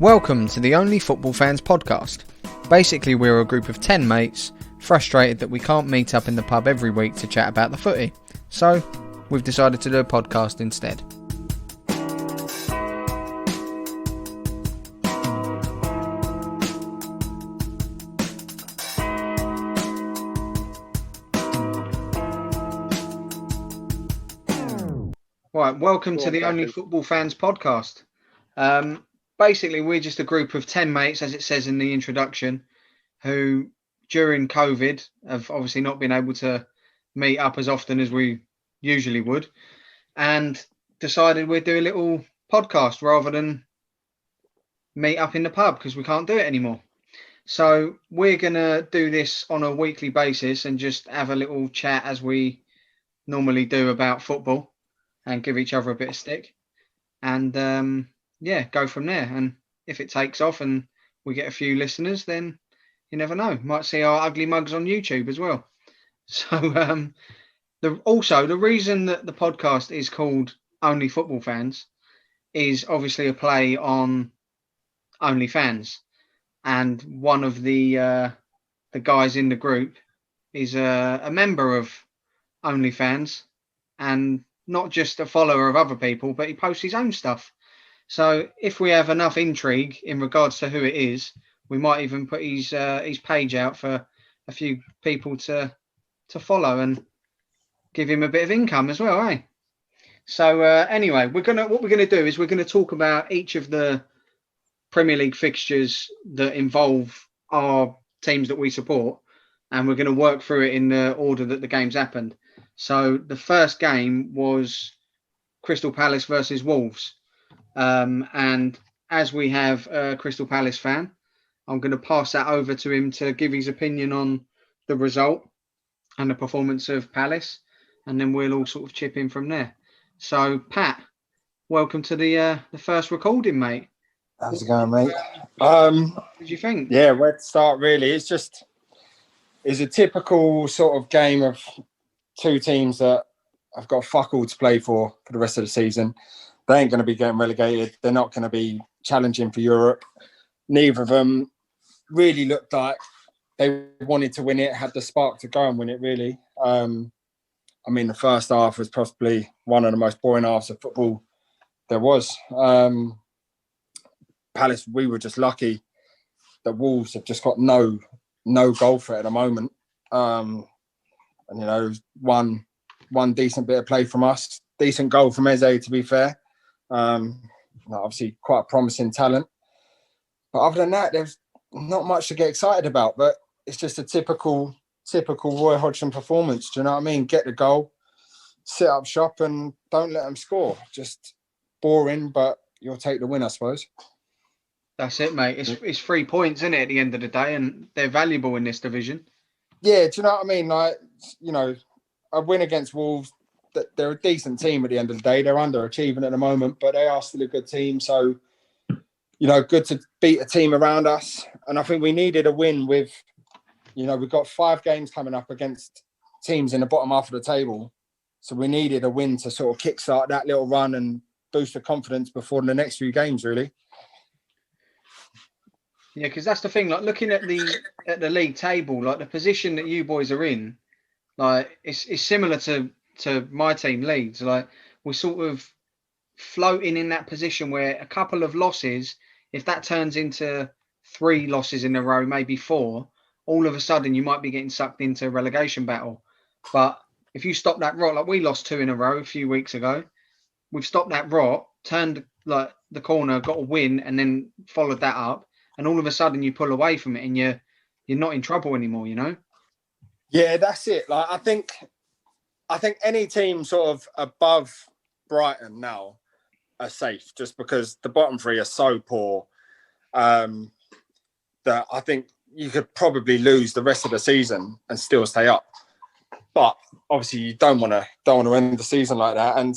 Welcome to the Only Football Fans podcast. Basically, we're a group of 10 mates, frustrated that we can't meet up in the pub every week to chat about the footy. So, we've decided to do a podcast instead. Right, welcome to the Only Football Fans podcast. Basically, we're just a group of 10 mates, as it says in the introduction, who during COVID have obviously not been able to meet up as often as we usually would, and decided we'd do a little podcast rather than meet up in the pub because we can't do it anymore. So we're going to do this on a weekly basis and just have a little chat as we normally do about football and give each other a bit of stick and go from there. And if it takes off and we get a few listeners, then you never know, might see our ugly mugs on YouTube as well. So the reason that the podcast is called Only Football Fans is obviously a play on OnlyFans, and one of the guys in the group is a member of OnlyFans, and not just a follower of other people, but he posts his own stuff. So if we have enough intrigue in regards to who it is, we might even put his page out for a few people to follow and give him a bit of income as well, eh? So anyway, what we're gonna do is we're gonna talk about each of the Premier League fixtures that involve our teams that we support, and we're gonna work through it in the order that the games happened. So the first game was Crystal Palace versus Wolves. And as we have a Crystal Palace fan, I'm going to pass that over to him to give his opinion on the result and the performance of Palace, and then we'll all sort of chip in from there. So, Pat, welcome to the first recording, mate. How's it going, mate? What did you think? Yeah, where to start, really? It's a typical sort of game of two teams that have got fuck all to play for the rest of the season. They ain't going to be getting relegated. They're not going to be challenging for Europe. Neither of them really looked like they wanted to win it, had the spark to go and win it, really. The first half was possibly one of the most boring halves of football there was. Palace, we were just lucky that Wolves have just got no goal threat at the moment. One decent bit of play from us, decent goal from Eze, to be fair. Obviously quite a promising talent. But other than that, there's not much to get excited about. But it's just a typical Roy Hodgson performance. Do you know what I mean? Get the goal, sit up shop, and don't let them score. Just boring, but you'll take the win, I suppose. That's it, mate. It's 3 points, isn't it, at the end of the day, and they're valuable in this division. Yeah, do you know what I mean? A win against Wolves, they're a decent team at the end of the day. They're underachieving at the moment, but they are still a good team. So, good to beat a team around us. And I think we needed a win with, we've got 5 games coming up against teams in the bottom half of the table. So we needed a win to sort of kickstart that little run and boost the confidence before the next few games, really. Yeah, because that's the thing. Like, looking at the league table, like the position that you boys are in, like it's similar to my team, Leeds. Like, we're sort of floating in that position where a couple of losses, if that turns into 3 losses in a row, maybe 4, all of a sudden you might be getting sucked into a relegation battle. But if you stop that rot, like we lost 2 in a row a few weeks ago, we've stopped that rot, turned like the corner, got a win, and then followed that up. And all of a sudden you pull away from it and you're not in trouble anymore, Yeah, that's it. Like, I think any team sort of above Brighton now are safe, just because the bottom 3 are so poor that I think you could probably lose the rest of the season and still stay up. But obviously you don't want to end the season like that. And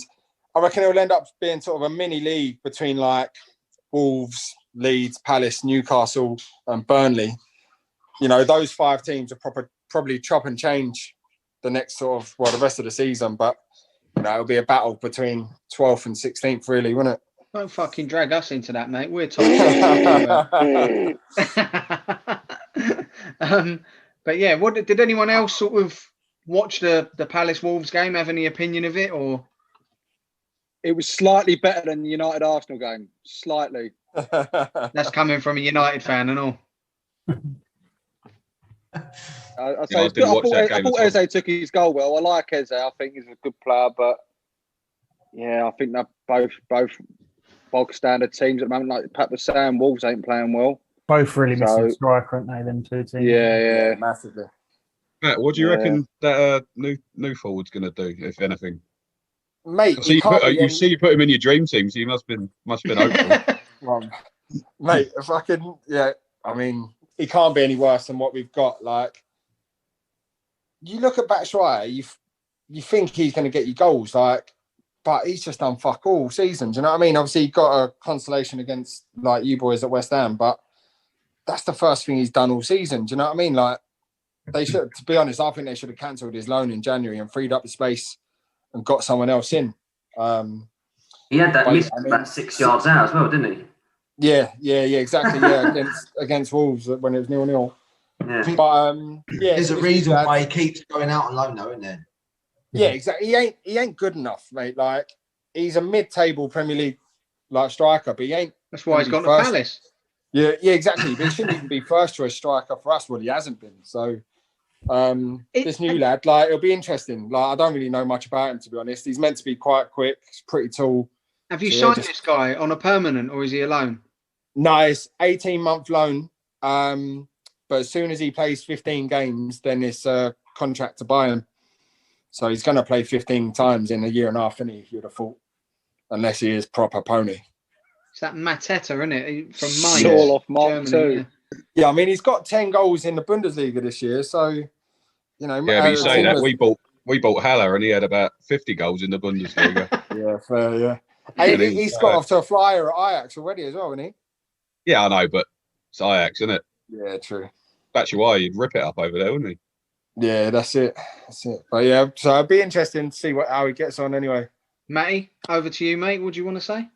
I reckon it will end up being sort of a mini league between like Wolves, Leeds, Palace, Newcastle and Burnley. Those 5 teams are probably chop and change the rest of the season. But, it'll be a battle between 12th and 16th, really, wouldn't it? Don't fucking drag us into that, mate. We're top six anyway. But yeah, what did anyone else sort of watch the Palace Wolves game? Have any opinion of it, or? It was slightly better than the United Arsenal game. Slightly. That's coming from a United fan and all. I thought Eze took his goal well. I like Eze. I think he's a good player, but yeah, I think they're both bog standard teams at the moment. Like Pat was saying, Wolves ain't playing well. Both really missing a striker, aren't they? Them two teams. Yeah, massively. Matt, what do you reckon that new forward's going to do, if anything? Mate, you put him in your dream team, so you must have been hopeful. Well, mate, if I can, I mean, he can't be any worse than what we've got. Like, you look at Batshuayi, you think he's going to get you goals, like, but he's just done fuck all season. Do you know what I mean? Obviously, he got a consolation against like you boys at West Ham, but that's the first thing he's done all season. Do you know what I mean? Like, they should, to be honest, I think they should have cancelled his loan in January and freed up the space and got someone else in. He had that miss about 6 yards out as well, didn't he? Yeah, exactly. Yeah, against Wolves when it was 0-0. Yeah. But there's a reason why he keeps going out on loan, though, isn't there? Yeah, exactly. He ain't good enough, mate. Like, he's a mid-table Premier League like striker, but he ain't. That's why he's gone to Palace. Yeah, exactly. But he shouldn't even be first choice striker for us. Well, he hasn't been. So this new lad, like, it'll be interesting. Like, I don't really know much about him, to be honest. He's meant to be quite quick. He's pretty tall. Have you signed this guy on a permanent, or is he a loan? No, it's 18-month loan. But as soon as he plays 15 games, then it's a contract to buy him. So he's going to play 15 times in a year and a half, isn't he? You'd have thought, unless he is proper pony. It's that Mateta, isn't it? From Mainz, Saul off Mark Germany. Yeah, I mean, he's got 10 goals in the Bundesliga this year. So, you know. Yeah, but you say that we bought Haller and he had about 50 goals in the Bundesliga. Yeah, fair, yeah. Hey, he's got off to a flyer at Ajax already as well, isn't he? Yeah, I know, but it's Ajax, isn't it? Yeah, true. That's why you'd rip it up over there, wouldn't he? Yeah, that's it. But yeah, so it'd be interesting to see how he gets on anyway. Matty, over to you, mate. What do you want to say?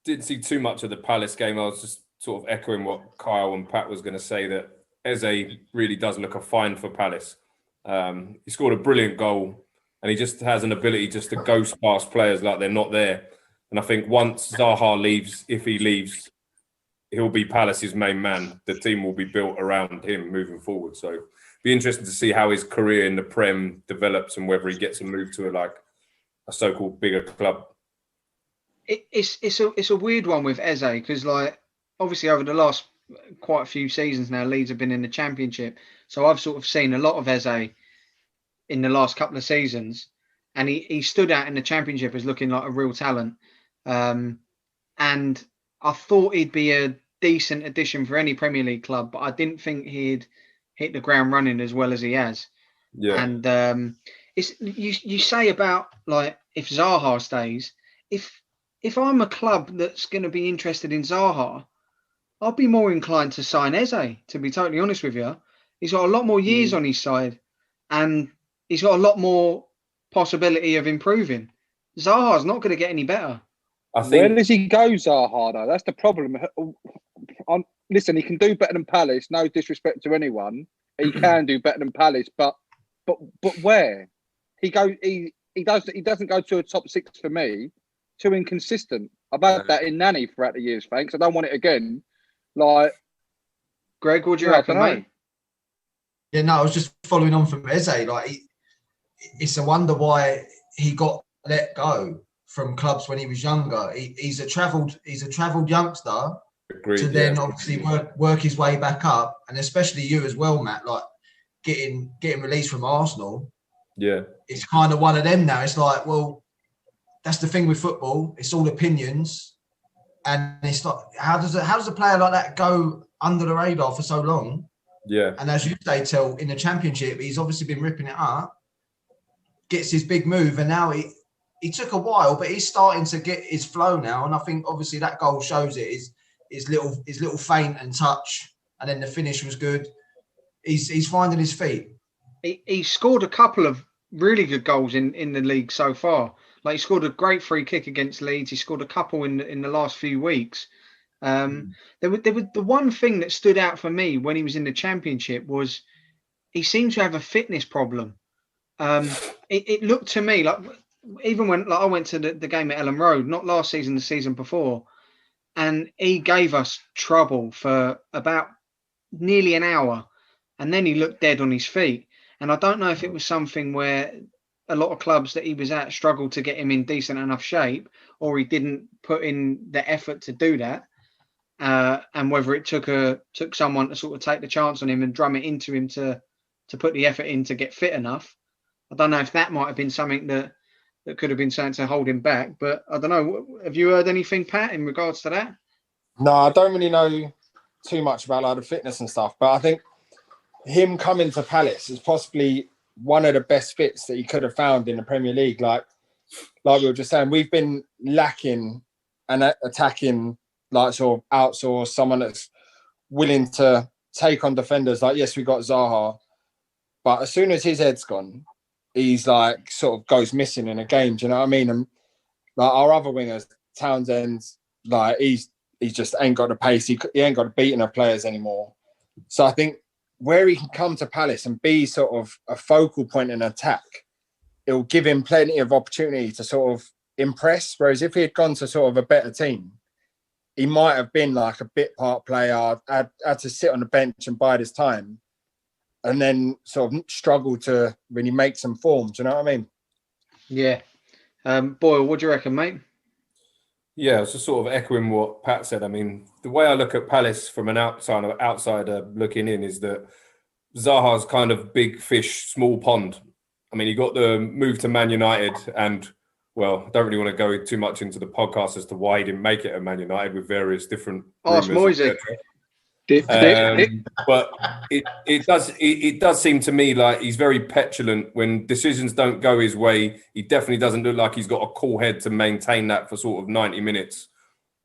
Didn't see too much of the Palace game. I was just sort of echoing what Kyle and Pat was going to say, that Eze really does look a find for Palace. He scored a brilliant goal, and he just has an ability just to ghost past players like they're not there. And I think once Zaha leaves, if he leaves, he'll be Palace's main man. The team will be built around him moving forward. So be interesting to see how his career in the Prem develops and whether he gets a move to a so-called bigger club. It's a weird one with Eze, because like obviously over the last quite a few seasons now, Leeds have been in the Championship. So I've sort of seen a lot of Eze in the last couple of seasons, and he stood out in the Championship as looking like a real talent. And I thought he'd be a decent addition for any Premier League club, but I didn't think he'd hit the ground running as well as he has. Yeah. And it's you say about like if Zaha stays, if I'm a club that's going to be interested in Zaha, I'll be more inclined to sign Eze, to be totally honest with you. He's got a lot more years on his side, and he's got a lot more possibility of improving. Zaha's not going to get any better. Where does he go, Zaha, though? That's the problem. Listen, he can do better than Palace. No disrespect to anyone. He can do better than Palace, but where? He doesn't go to a top six for me. Too inconsistent. I've had that in Nanny throughout the years, thanks. I don't want it again. Like, Greg, what do you reckon, mate? Yeah, no, I was just following on from Eze. Like, it's a wonder why he got let go from clubs when he was younger. He's a travelled youngster. Agreed, to then obviously work his way back up, and especially you as well, Matt. Like getting released from Arsenal. Yeah, it's kind of one of them now. It's like, well, that's the thing with football. It's all opinions, and it's like, how does a player like that go under the radar for so long? Yeah, and as you say, Tel, in the Championship, he's obviously been ripping it up. Gets his big move, and now he took a while, but he's starting to get his flow now, and I think obviously that goal shows it. His little feint and touch, and then the finish was good. He's finding his feet. He scored a couple of really good goals in the league so far. Like, he scored a great free kick against Leeds. He scored a couple in the last few weeks. There was the one thing that stood out for me when he was in the Championship was he seemed to have a fitness problem. It looked to me like, even when I went to the game at Ellen Road, not last season, the season before, and he gave us trouble for about nearly an hour, and then he looked dead on his feet. And I don't know if it was something where a lot of clubs that he was at struggled to get him in decent enough shape, or he didn't put in the effort to do that, and whether it took someone to sort of take the chance on him and drum it into him to put the effort in to get fit enough. I don't know if that might have been something that could have been something to hold him back, but I don't know. Have you heard anything, Pat, in regards to that? No, I don't really know too much about like the fitness and stuff, but I think him coming to Palace is possibly one of the best fits that he could have found in the Premier League. Like we were just saying, we've been lacking and attacking, like sort of outsource, someone that's willing to take on defenders. Like, yes, we got Zaha, but as soon as his head's gone, he's like sort of goes missing in a game. Do you know what I mean? And like our other wingers, Townsend, like he's just ain't got the pace. He ain't got the beating of players anymore. So I think where he can come to Palace and be sort of a focal point in attack, it will give him plenty of opportunity to sort of impress. Whereas if he had gone to sort of a better team, he might have been like a bit part player, had to sit on the bench and bide his time, and then sort of struggle to really make some form. Do you know what I mean? Yeah. Boyle, what do you reckon, mate? Yeah, it's just sort of echoing what Pat said. I mean, the way I look at Palace from an outsider looking in is that Zaha's kind of big fish, small pond. I mean, he got the move to Man United, and, well, I don't really want to go too much into the podcast as to why he didn't make it at Man United with various different Ask Moisey. But it does seem to me like he's very petulant when decisions don't go his way. He definitely doesn't look like he's got a cool head to maintain that for sort of 90 minutes.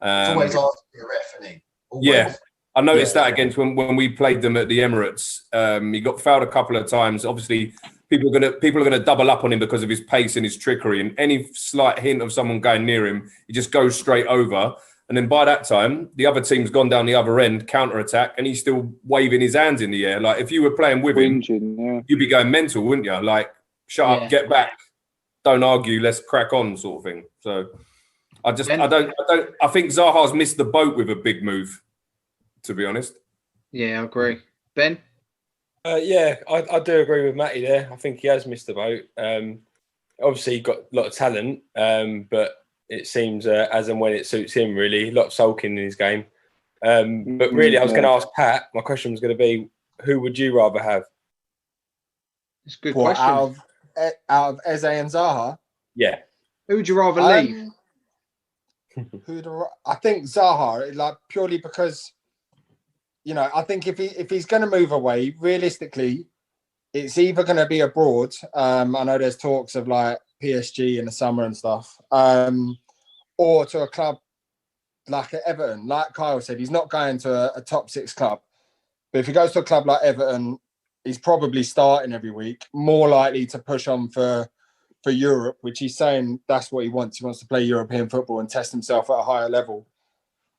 Always asking the ref, isn't he? Always. Yeah, I noticed that against when we played them at the Emirates. He got fouled a couple of times. Obviously, people are gonna double up on him because of his pace and his trickery. And any slight hint of someone going near him, he just goes straight over. And then by that time, the other team's gone down the other end, counter-attack, and he's still waving his hands in the air. Like, if you were playing with him, you'd be going mental, wouldn't you? Like, shut up, get back, don't argue, let's crack on, sort of thing. So, I think Zaha's missed the boat with a big move, to be honest. Yeah, I agree. Ben? I do agree with Matty there. I think he has missed the boat. Obviously, he got a lot of talent, but it seems as and when it suits him, really. A lot of sulking in his game. But really, I was going to ask Pat, my question was going to be, who would you rather have? It's a good question. Out of Eze and Zaha? Yeah. Who would you rather leave? I think Zaha, like, purely because, you know, I think if he's going to move away, realistically, it's either going to be abroad. I know there's talks of like PSG in the summer and stuff, or to a club like Everton. Like Kyle said, he's not going to a top 6 club. But if he goes to a club like Everton, he's probably starting every week, more likely to push on for Europe, which he's saying that's what he wants. He wants to play European football and test himself at a higher level.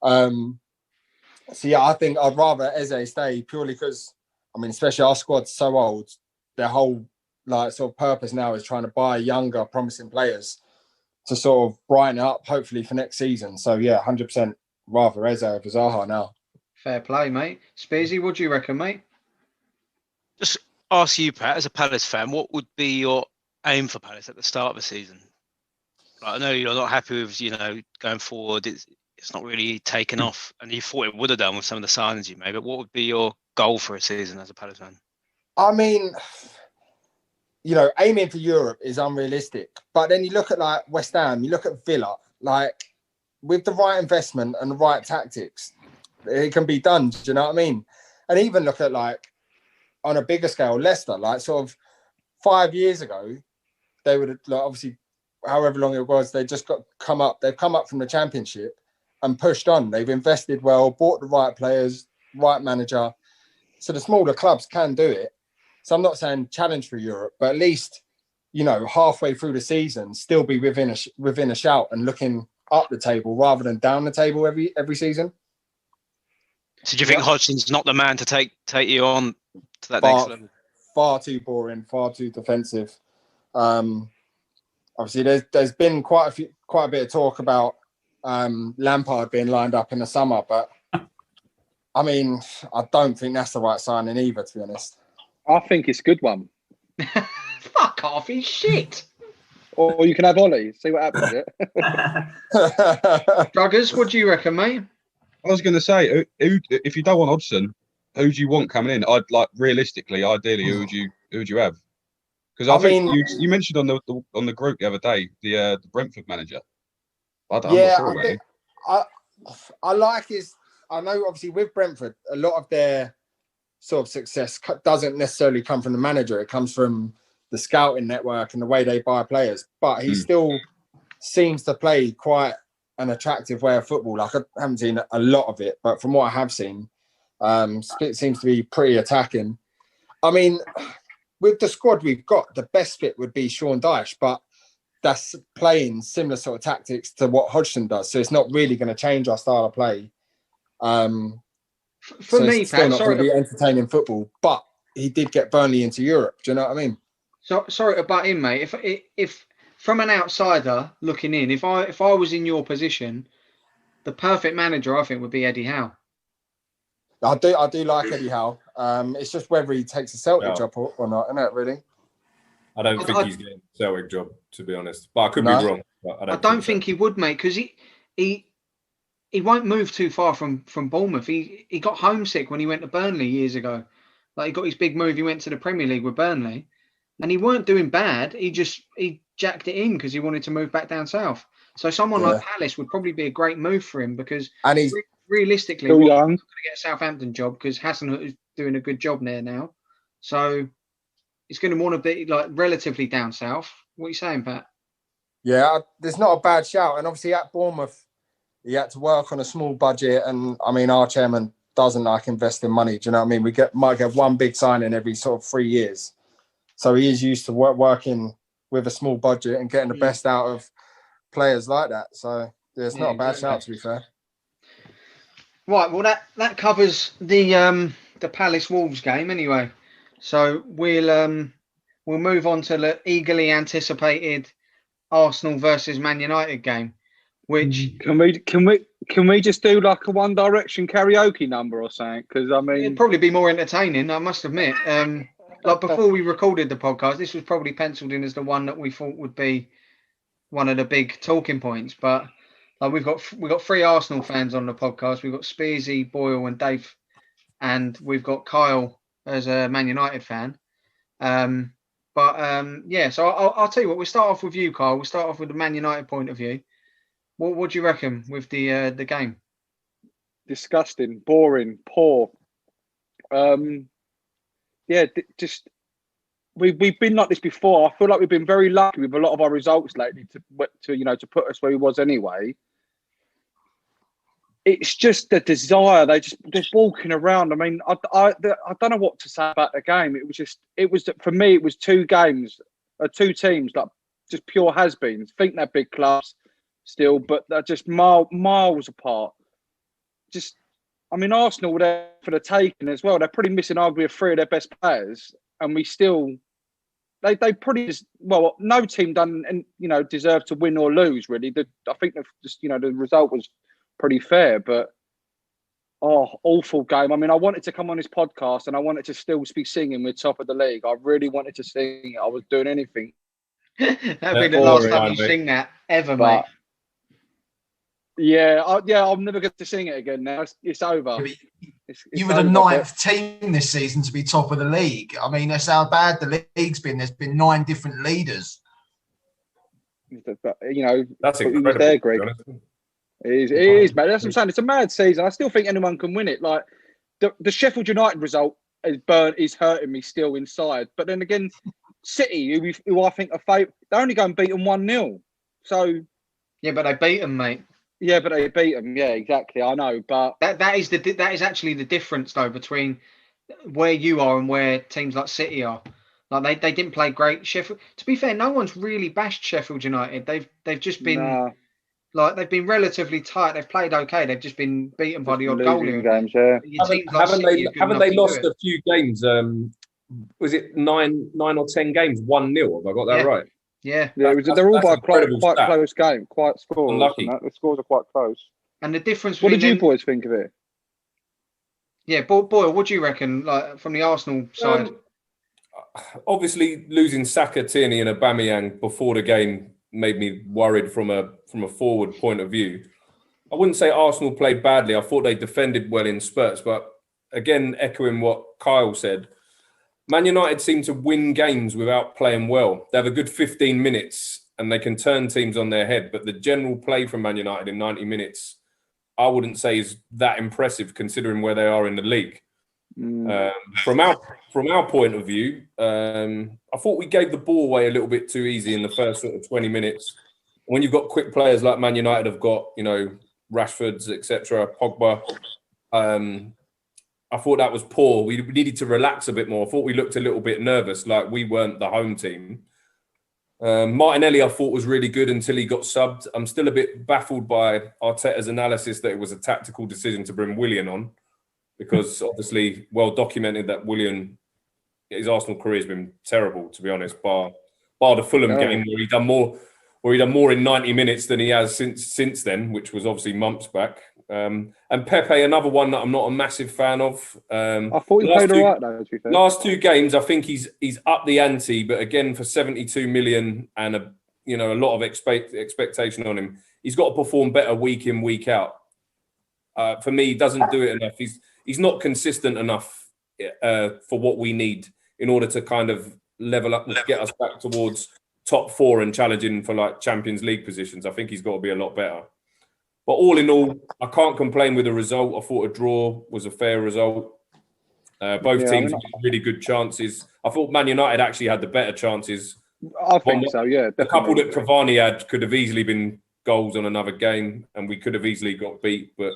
So yeah, I think I'd rather Eze stay purely because, I mean, especially our squad's so old. Their whole like sort of purpose now is trying to buy younger, promising players to sort of brighten it up, hopefully for next season. So yeah, 100% rather Eze over Zaha now. Fair play, mate. Spearsy, what do you reckon, mate? Just ask you, Pat, as a Palace fan, what would be your aim for Palace at the start of the season? Like, I know you're not happy with, going forward. It's not really taken off, and you thought it would have done with some of the signings you made. But what would be your goal for a season as a Palace fan? I mean, aiming for Europe is unrealistic. But then you look at like West Ham, you look at Villa, like with the right investment and the right tactics, it can be done. Do you know what I mean? And even look at like on a bigger scale, Leicester, like sort of 5 years ago, they would have, like, obviously, however long it was, they just come up from the Championship and pushed on. They've invested well, bought the right players, right manager. So the smaller clubs can do it. So I'm not saying challenge for Europe, but at least halfway through the season, still be within a shout and looking up the table rather than down the table every season. So do you think Hodgson's not the man to take you on to that next level? Far too boring, far too defensive. Obviously, there's been quite a bit of talk about Lampard being lined up in the summer, but I mean, I don't think that's the right signing either, to be honest. I think it's a good one. Fuck off, he's shit. Or you can have Ollie, see what happens. Druggers, what do you reckon, mate? I was going to say, if you don't want Hodgson, who do you want coming in? I'd like realistically, ideally, who would you have? Because I think you mentioned on the group the other day the Brentford manager. I'm not sure about him. I like his. I know obviously with Brentford, a lot of their sort of success doesn't necessarily come from the manager. It comes from the scouting network and the way they buy players. But he still seems to play quite an attractive way of football. Like, I haven't seen a lot of it, but from what I have seen, it seems to be pretty attacking. I mean, with the squad we've got, the best fit would be Sean Dyche, but that's playing similar sort of tactics to what Hodgson does. So it's not really going to change our style of play. For me, it's still not going to be entertaining football, but he did get Burnley into Europe. Do you know what I mean? So sorry to butt in, mate. If from an outsider looking in, if I was in your position, the perfect manager I think would be Eddie Howe. I do like Eddie Howe. It's just whether he takes a Celtic job or not, isn't it? Really? I don't think he's getting a Celtic job, to be honest. But I could be wrong. But I don't think he would, mate, because he won't move too far from Bournemouth. He got homesick when he went to Burnley years ago. Like, he got his big move. He went to the Premier League with Burnley, and he weren't doing bad. He jacked it in because he wanted to move back down south. So someone like Palace would probably be a great move for him, because realistically, we're not going to get a Southampton job because Hasenhüttl is doing a good job there now. So he's going to want to be like relatively down south. What are you saying, Pat? Yeah, there's not a bad shout. And obviously at Bournemouth, he had to work on a small budget. And I mean, our chairman doesn't like investing money. Do you know what I mean? We might get one big signing every sort of 3 years. So he is used to working with a small budget and getting the best out of players like that. So it's not a bad shout, to be fair. Right, well that covers the Palace Wolves game anyway. So we'll move on to the eagerly anticipated Arsenal versus Man United game. Which can we just do like a One Direction karaoke number or something? Because I mean, it'd probably be more entertaining, I must admit. Like before we recorded the podcast, this was probably penciled in as the one that we thought would be one of the big talking points. But like we've got 3 Arsenal fans on the podcast. We've got Spearsy, Boyle, and Dave, and we've got Kyle as a Man United fan. So I'll tell you what. We'll start off with you, Kyle. We'll start off with the Man United point of view. What do you reckon with the game? Disgusting, boring, poor. Just we've been like this before. I feel like we've been very lucky with a lot of our results lately to put us where we was anyway. It's just the desire. They're walking around. I mean, I don't know what to say about the game. It was for me. It was 2 teams like just pure has-beens. Think they're big clubs still, but they're just miles apart. I mean, Arsenal were there for the taking as well. They're pretty missing arguably 3 of their best players, and we still they pretty just no team done and deserved to win or lose really. I think the result was pretty fair, but awful game. I mean, I wanted to come on this podcast and I wanted to still be singing with Top of the League. I really wanted to sing it. I was doing anything. That'd be the last time you sing that ever, mate. Yeah, I'll never get to sing it again now. It's over. You were the 9th team this season to be top of the league. I mean, that's how bad the league's been. There's been 9 different leaders. That's incredible. There, Greg. It is, mate. That's what I'm saying. It's a mad season. I still think anyone can win it. Like the Sheffield United result is hurting me still inside. But then again, City, who I think are favourite, they're only going to beat them 1-0. So yeah, but they beat them, mate. Yeah, but they beat them. Yeah, exactly. I know, but that is actually the difference though between where you are and where teams like City are. Like they didn't play great. Sheffield. To be fair, no one's really bashed Sheffield United. They've just been like they've been relatively tight. They've played okay. They've just been beaten by the odd goal here. Games, yeah. Haven't they lost a few games? Was it 9 or 10 games? 1-0. Have I got that right? Yeah. They're all by quite close game, quite scores. Unlucky. The scores are quite close. And the difference. What did you boys think of it? Yeah, Boyle, what do you reckon? Like from the Arsenal side? Obviously, losing Saka, Tierney, and Aubameyang before the game made me worried from a forward point of view. I wouldn't say Arsenal played badly. I thought they defended well in spurts, but again, echoing what Kyle said, Man United seem to win games without playing well. They have a good 15 minutes and they can turn teams on their head, but the general play from Man United in 90 minutes, I wouldn't say is that impressive considering where they are in the league. From our point of view, I thought we gave the ball away a little bit too easy in the first sort of 20 minutes. When you've got quick players like Man United have got, Rashford's, etc., Pogba, I thought that was poor. We needed to relax a bit more. I thought we looked a little bit nervous, like we weren't the home team. Martinelli, I thought was really good until he got subbed. I'm still a bit baffled by Arteta's analysis that it was a tactical decision to bring Willian on, because obviously well documented that Willian, his Arsenal career has been terrible, to be honest, bar the Fulham game where he done more in 90 minutes than he has since then, which was obviously months back. And Pepe, another one that I'm not a massive fan of. I thought he played all right, though, to be fair. Last two games, I think he's up the ante, but again, for 72 million and a lot of expectation on him, he's got to perform better week in, week out. For me, he doesn't do it enough. He's not consistent enough for what we need in order to kind of level up and get us back towards top four and challenging for like Champions League positions. I think he's got to be a lot better. But all in all, I can't complain with the result. I thought a draw was a fair result. Both teams had really good chances. I thought Man United actually had the better chances. I think so, yeah. The couple that Cavani had could have easily been goals on another game, and we could have easily got beat. But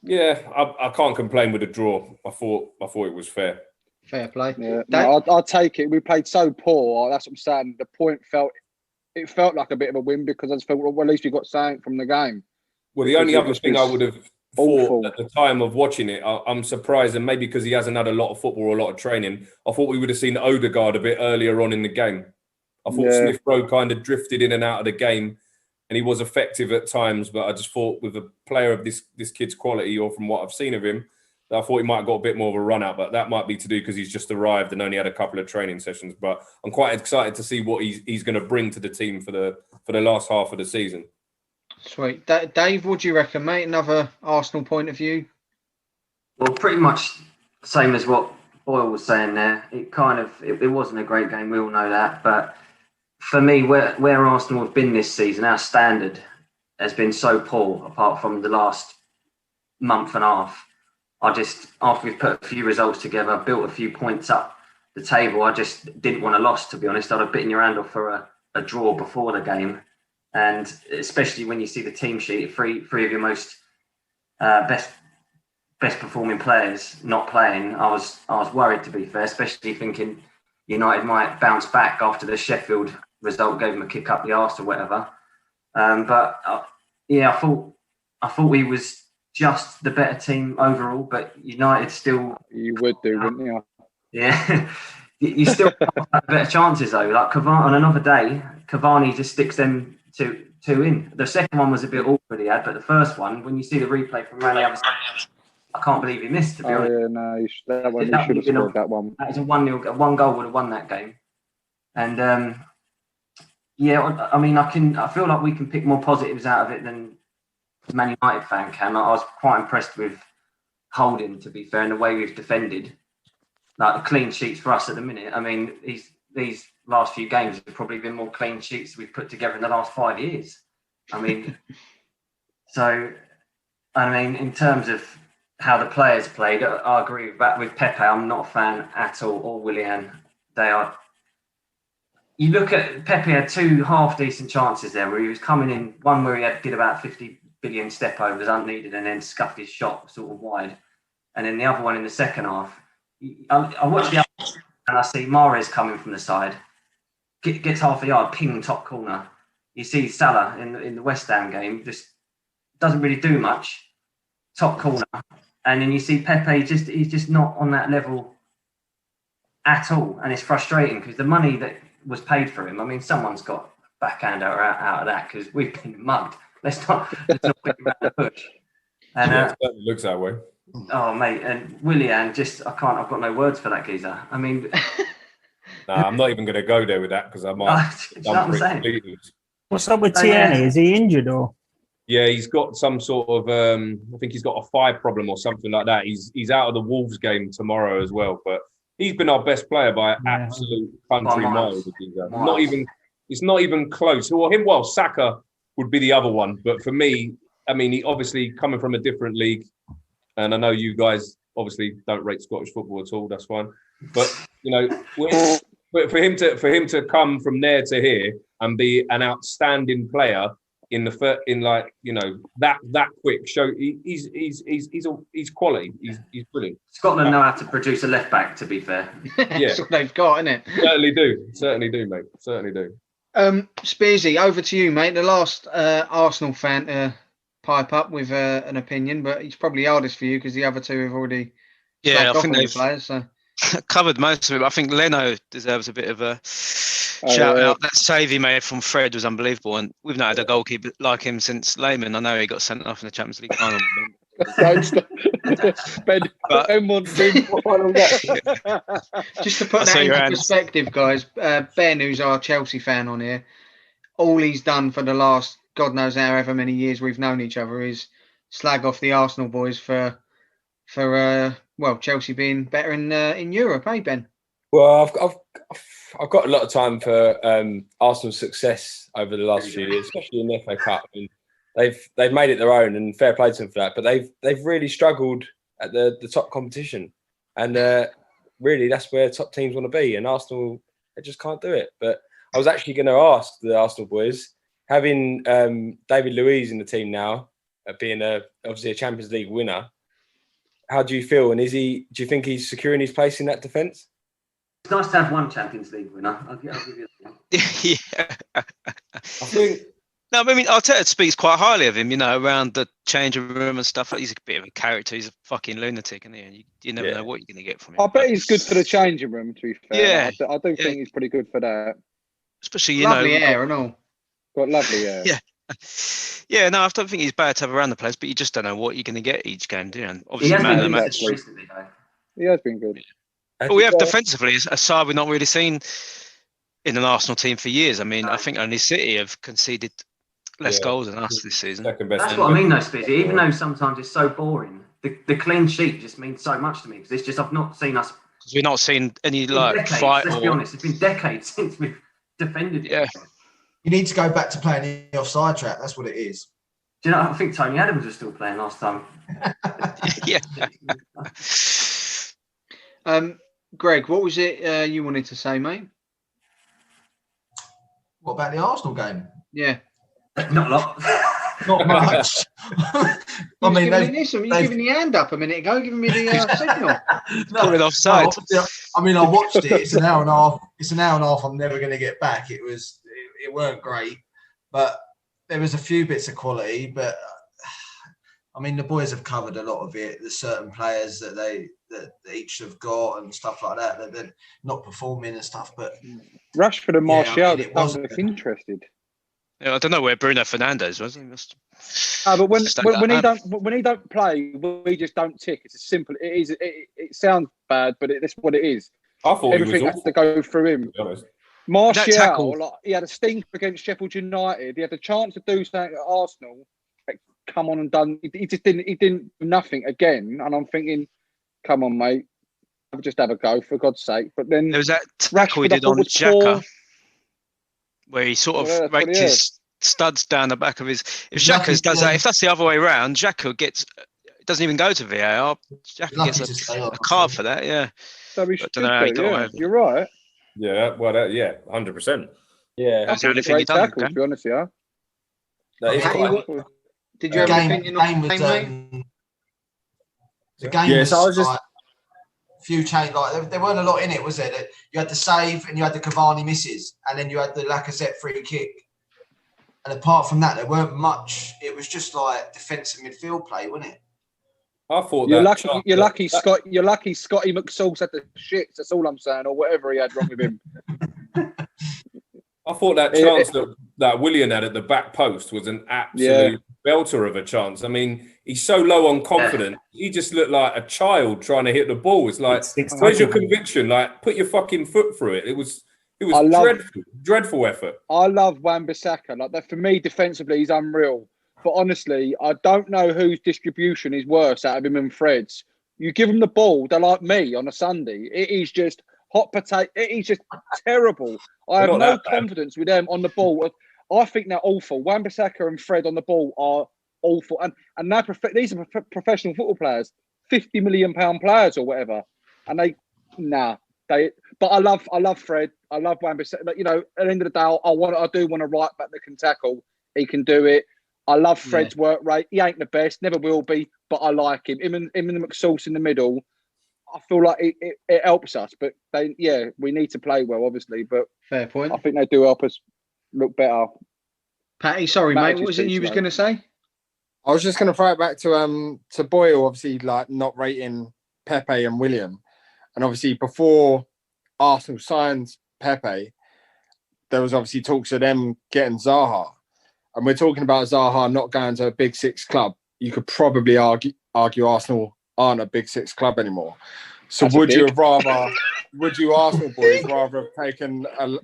yeah, I can't complain with a draw. I thought it was fair. Fair play. Yeah, I'll take it. We played so poor. That's what I'm saying. The point felt like a bit of a win because I just felt, well, at least we got something from the game. Well, the only other thing I would have thought at the time of watching it, I'm surprised, and maybe because he hasn't had a lot of football or a lot of training, I thought we would have seen Odegaard a bit earlier on in the game. I thought Smith Rowe kind of drifted in and out of the game, and he was effective at times, but I just thought with a player of this kid's quality, or from what I've seen of him, I thought he might have got a bit more of a run out, but that might be to do because he's just arrived and only had a couple of training sessions. But I'm quite excited to see what he's going to bring to the team for the last half of the season. Sweet. Dave, what do you reckon, mate? Another Arsenal point of view? Well, pretty much the same as what Boyle was saying there. It wasn't a great game, we all know that. But for me, where Arsenal have been this season, our standard has been so poor, apart from the last month and a half. After we've put a few results together, built a few points up the table, I just didn't want a loss, to be honest. I'd have bitten your hand off for a draw before the game. And especially when you see the team sheet, three of your most best performing players not playing, I was worried, to be fair, especially thinking United might bounce back after the Sheffield result gave them a kick up the arse or whatever. I thought we was just the better team overall, but United still... You would do, wouldn't you? Yeah. You still have better chances, though. Like Cavani, on another day, Cavani just sticks them two in. The second one was a bit awkward he had, but the first one, when you see the replay from around the other side, I can't believe he missed, to be honest. Yeah, no, you should have scored that one. That is a 1-0. One goal would have won that game. And, I feel like we can pick more positives out of it than Man United fan can. I was quite impressed with Holding, to be fair, and the way we've defended. Like the clean sheets for us at the minute. I mean, these last few games have probably been more clean sheets we've put together in the last 5 years. I mean, in terms of how the players played, I agree with that. With Pepe, I'm not a fan at all, or Willian. They are. You look at Pepe had two half decent chances there where he was coming in. One where he did about 50 billion step overs unneeded and then scuffed his shot sort of wide, and then the other one in the second half. I watched and I see Mahrez coming from the side, gets half a yard, ping top corner. You see Salah in the West Ham game, just doesn't really do much, top corner. And then you see Pepe, he's just not on that level at all. And it's frustrating because the money that was paid for him, I mean, someone's got backhand out of that because we've been mugged. Let's not put him around the bush. And it certainly looks that way. Oh, mate, and Willian, I've got no words for that geezer. I mean... Nah, I'm not even going to go there with that because I might... What's up with Tierney? Is he injured or...? Yeah, he's got some sort of, I think he's got a thigh problem or something like that. He's out of the Wolves game tomorrow as well. But he's been our best player by absolute country mile. It's not even close. Well, Saka would be the other one. But for me, I mean, he obviously coming from a different league. And I know you guys obviously don't rate Scottish football at all. That's fine. But, for him to come from there to here and be an outstanding player that quick show he's quality. He's brilliant. Scotland know how to produce a left back. To be fair, yeah, that's what they've got, isn't it? Certainly do, mate. Certainly do. Spearsy, over to you, mate. The last Arsenal fan to pipe up with an opinion, but it's probably hardest for you because the other two have already I think they've players. So. Covered most of it. I think Leno deserves a bit of a shout out. That save he made from Fred was unbelievable, and we've not had a goalkeeper like him since Lehmann. I know he got sent off in the Champions League final. Just to put that into perspective, guys, Ben, who's our Chelsea fan on here, all he's done for the last God knows however many years we've known each other is slag off the Arsenal boys for Chelsea being better in Europe, eh, Ben? Well, I've got a lot of time for Arsenal's success over the last few years, especially in the FA Cup. I mean, they've made it their own, and fair play to them for that. But they've really struggled at the top competition, and really that's where top teams want to be. And Arsenal, they just can't do it. But I was actually going to ask the Arsenal boys, having David Luiz in the team now, being obviously a Champions League winner. How do you feel? And do you think he's securing his place in that defence? It's nice to have one Champions League winner. I'll give you that. Yeah. I mean, Arteta speaks quite highly of him, around the changing room and stuff. He's a bit of a character. He's a fucking lunatic, isn't he? You never know what you're going to get from him. I bet he's good for the changing room, to be fair. Yeah. I do think he's pretty good for that. Especially, lovely air and all. Got lovely air. Yeah. Yeah, no, I don't think he's bad to have around the place, but you just don't know what you're going to get each game, do you? And obviously, He has been good. But we have defensively a side we've not really seen in an Arsenal team for years. I mean, I think only City have conceded less goals than us this season. That's what I mean, though, Spears. Even though sometimes it's so boring, the clean sheet just means so much to me because it's just I've not seen us. Because we've not seen any decades, fight. Let's be honest, it's been decades since we've defended. Yeah. You need to go back to playing the offside trap. That's what it is. Do you know? I think Tony Adams was still playing last time. Yeah. Greg, what was it you wanted to say, mate? What about the Arsenal game? Yeah. Not a lot. Not much. I mean, you're giving the hand up a minute ago, giving me the signal. Call it offside. I mean, I watched it. It's an hour and a half. It's an hour and a half. I'm never going to get back. It weren't great, but there was a few bits of quality. But I mean, the boys have covered a lot of it. There's certain players that each have got and stuff like that they're not performing and stuff. But Rashford and Martial don't look interested. Yeah, I don't know where Bruno Fernandes was. He must. But when he don't play, we just don't tick. It's as simple. It is. It sounds bad, but that's what it is. I thought everything has to go through him. Martial, he had a stink against Sheffield United. He had a chance to do something at Arsenal. Come on and done. He just didn't. He didn't do nothing again. And I'm thinking, come on, mate, just have a go for God's sake. But then there was that tackle he did on Xhaka, where he sort of raked his studs down the back of his. If Xhaka does that, if that's the other way around, Xhaka doesn't even go to VAR. Xhaka gets a card for that. Yeah. So we should You're right. Yeah. Well, 100%. Yeah. That's the only thing he done. To be honest, yeah. Did you have an opinion on the game, mate? The game was few change. Like there weren't a lot in it, was there? That you had the save and you had the Cavani misses, and then you had the Lacazette free kick. And apart from that, there weren't much. It was just like defensive midfield play, wasn't it? I thought you're lucky Scotty McSauce had the shits. That's all I'm saying, or whatever he had wrong with him. I thought that chance that Willian had at the back post was an absolute belter of a chance. I mean, he's so low on confidence. He just looked like a child trying to hit the ball. It's like, where's your conviction? Like, put your fucking foot through it. It was dreadful effort. I love Wan-Bissaka. Like that for me, defensively, he's unreal. But honestly, I don't know whose distribution is worse out of him and Fred's. You give them the ball, they're like me on a Sunday. It is just hot potato. It is just terrible. I have no confidence with them on the ball. I think they're awful. Wan-Bissaka and Fred on the ball are awful. And these are professional football players, £50 million players or whatever. And but I love Fred. I love Wan-Bissaka. Like, you know, at the end of the day, I do want a right back that can tackle. He can do it. I love Fred's work rate. He ain't the best, never will be, but I like him. Him and the McSauce in the middle. I feel like it helps us, but we need to play well, obviously. But fair point. I think they do help us look better. Patty, sorry, mate. What was it you was going to say? I was just going to throw it back to Boyle, obviously, like not rating Pepe and Willian. And obviously, before Arsenal signed Pepe, there was obviously talks of them getting Zaha. And we're talking about Zaha not going to a Big Six club. You could probably argue Arsenal aren't a Big Six club anymore. So would you Arsenal boys rather have taken a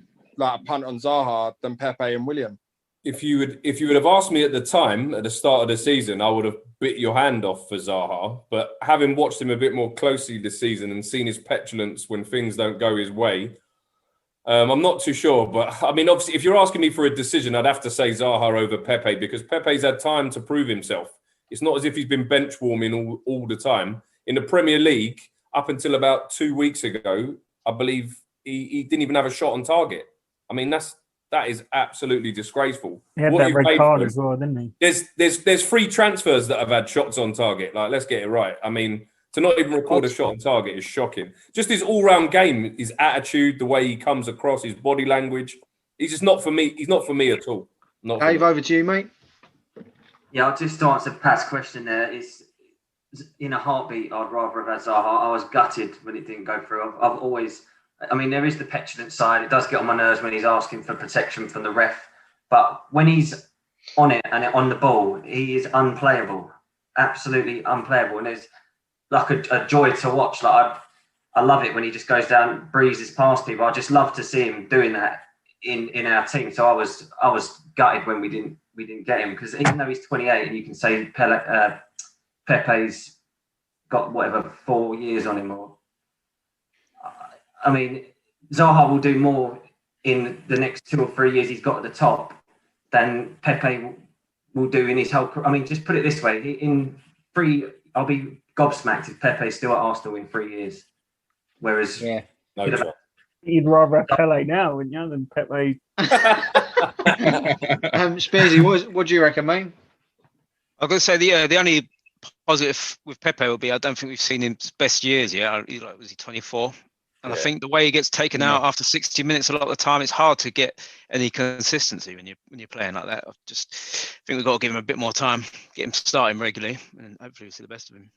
punt on Zaha than Pepe and Willian? If you would have asked me at the time, at the start of the season, I would have bit your hand off for Zaha. But having watched him a bit more closely this season and seen his petulance when things don't go his way, I'm not too sure. But I mean, obviously, if you're asking me for a decision, I'd have to say Zaha over Pepe because Pepe's had time to prove himself. It's not as if he's been bench warming all the time. In the Premier League, up until about 2 weeks ago, I believe he didn't even have a shot on target. I mean, that is absolutely disgraceful. He had that red card as well, didn't he? There's free transfers that have had shots on target. Like, let's get it right. I mean, to not even record a shot on target is shocking. Just his all-round game, his attitude, the way he comes across, his body language. He's just not for me. He's not for me at all. Dave, over to you, mate. Yeah, just to answer Pat's question there, is in a heartbeat, I'd rather have had Zaha. I was gutted when it didn't go through. I've always... I mean, there is the petulant side. It does get on my nerves when he's asking for protection from the ref. But when he's on it and on the ball, he is unplayable. Absolutely unplayable. And there's like a joy to watch. Like I love it when he just goes down, breezes past people. I just love to see him doing that in our team. So I was gutted when we didn't get him because even though he's 28 and you can say Pepe's got whatever 4 years on him or. I mean, Zaha will do more in the next 2 or 3 years he's got at the top than Pepe will do in his whole career. I mean, just put it this way. I'll be gobsmacked if Pepe's still at Arsenal in 3 years. Whereas... Yeah. You'd rather have Pele now, wouldn't you, than Pepe? Spearsy, what do you reckon, mate? I've got to say, the only positive with Pepe will be I don't think we've seen his best years yet. Was he 24? And I think the way he gets taken out after 60 minutes, a lot of the time, it's hard to get any consistency when you're playing like that. I just think we've got to give him a bit more time, get him starting regularly, and hopefully we'll see the best of him.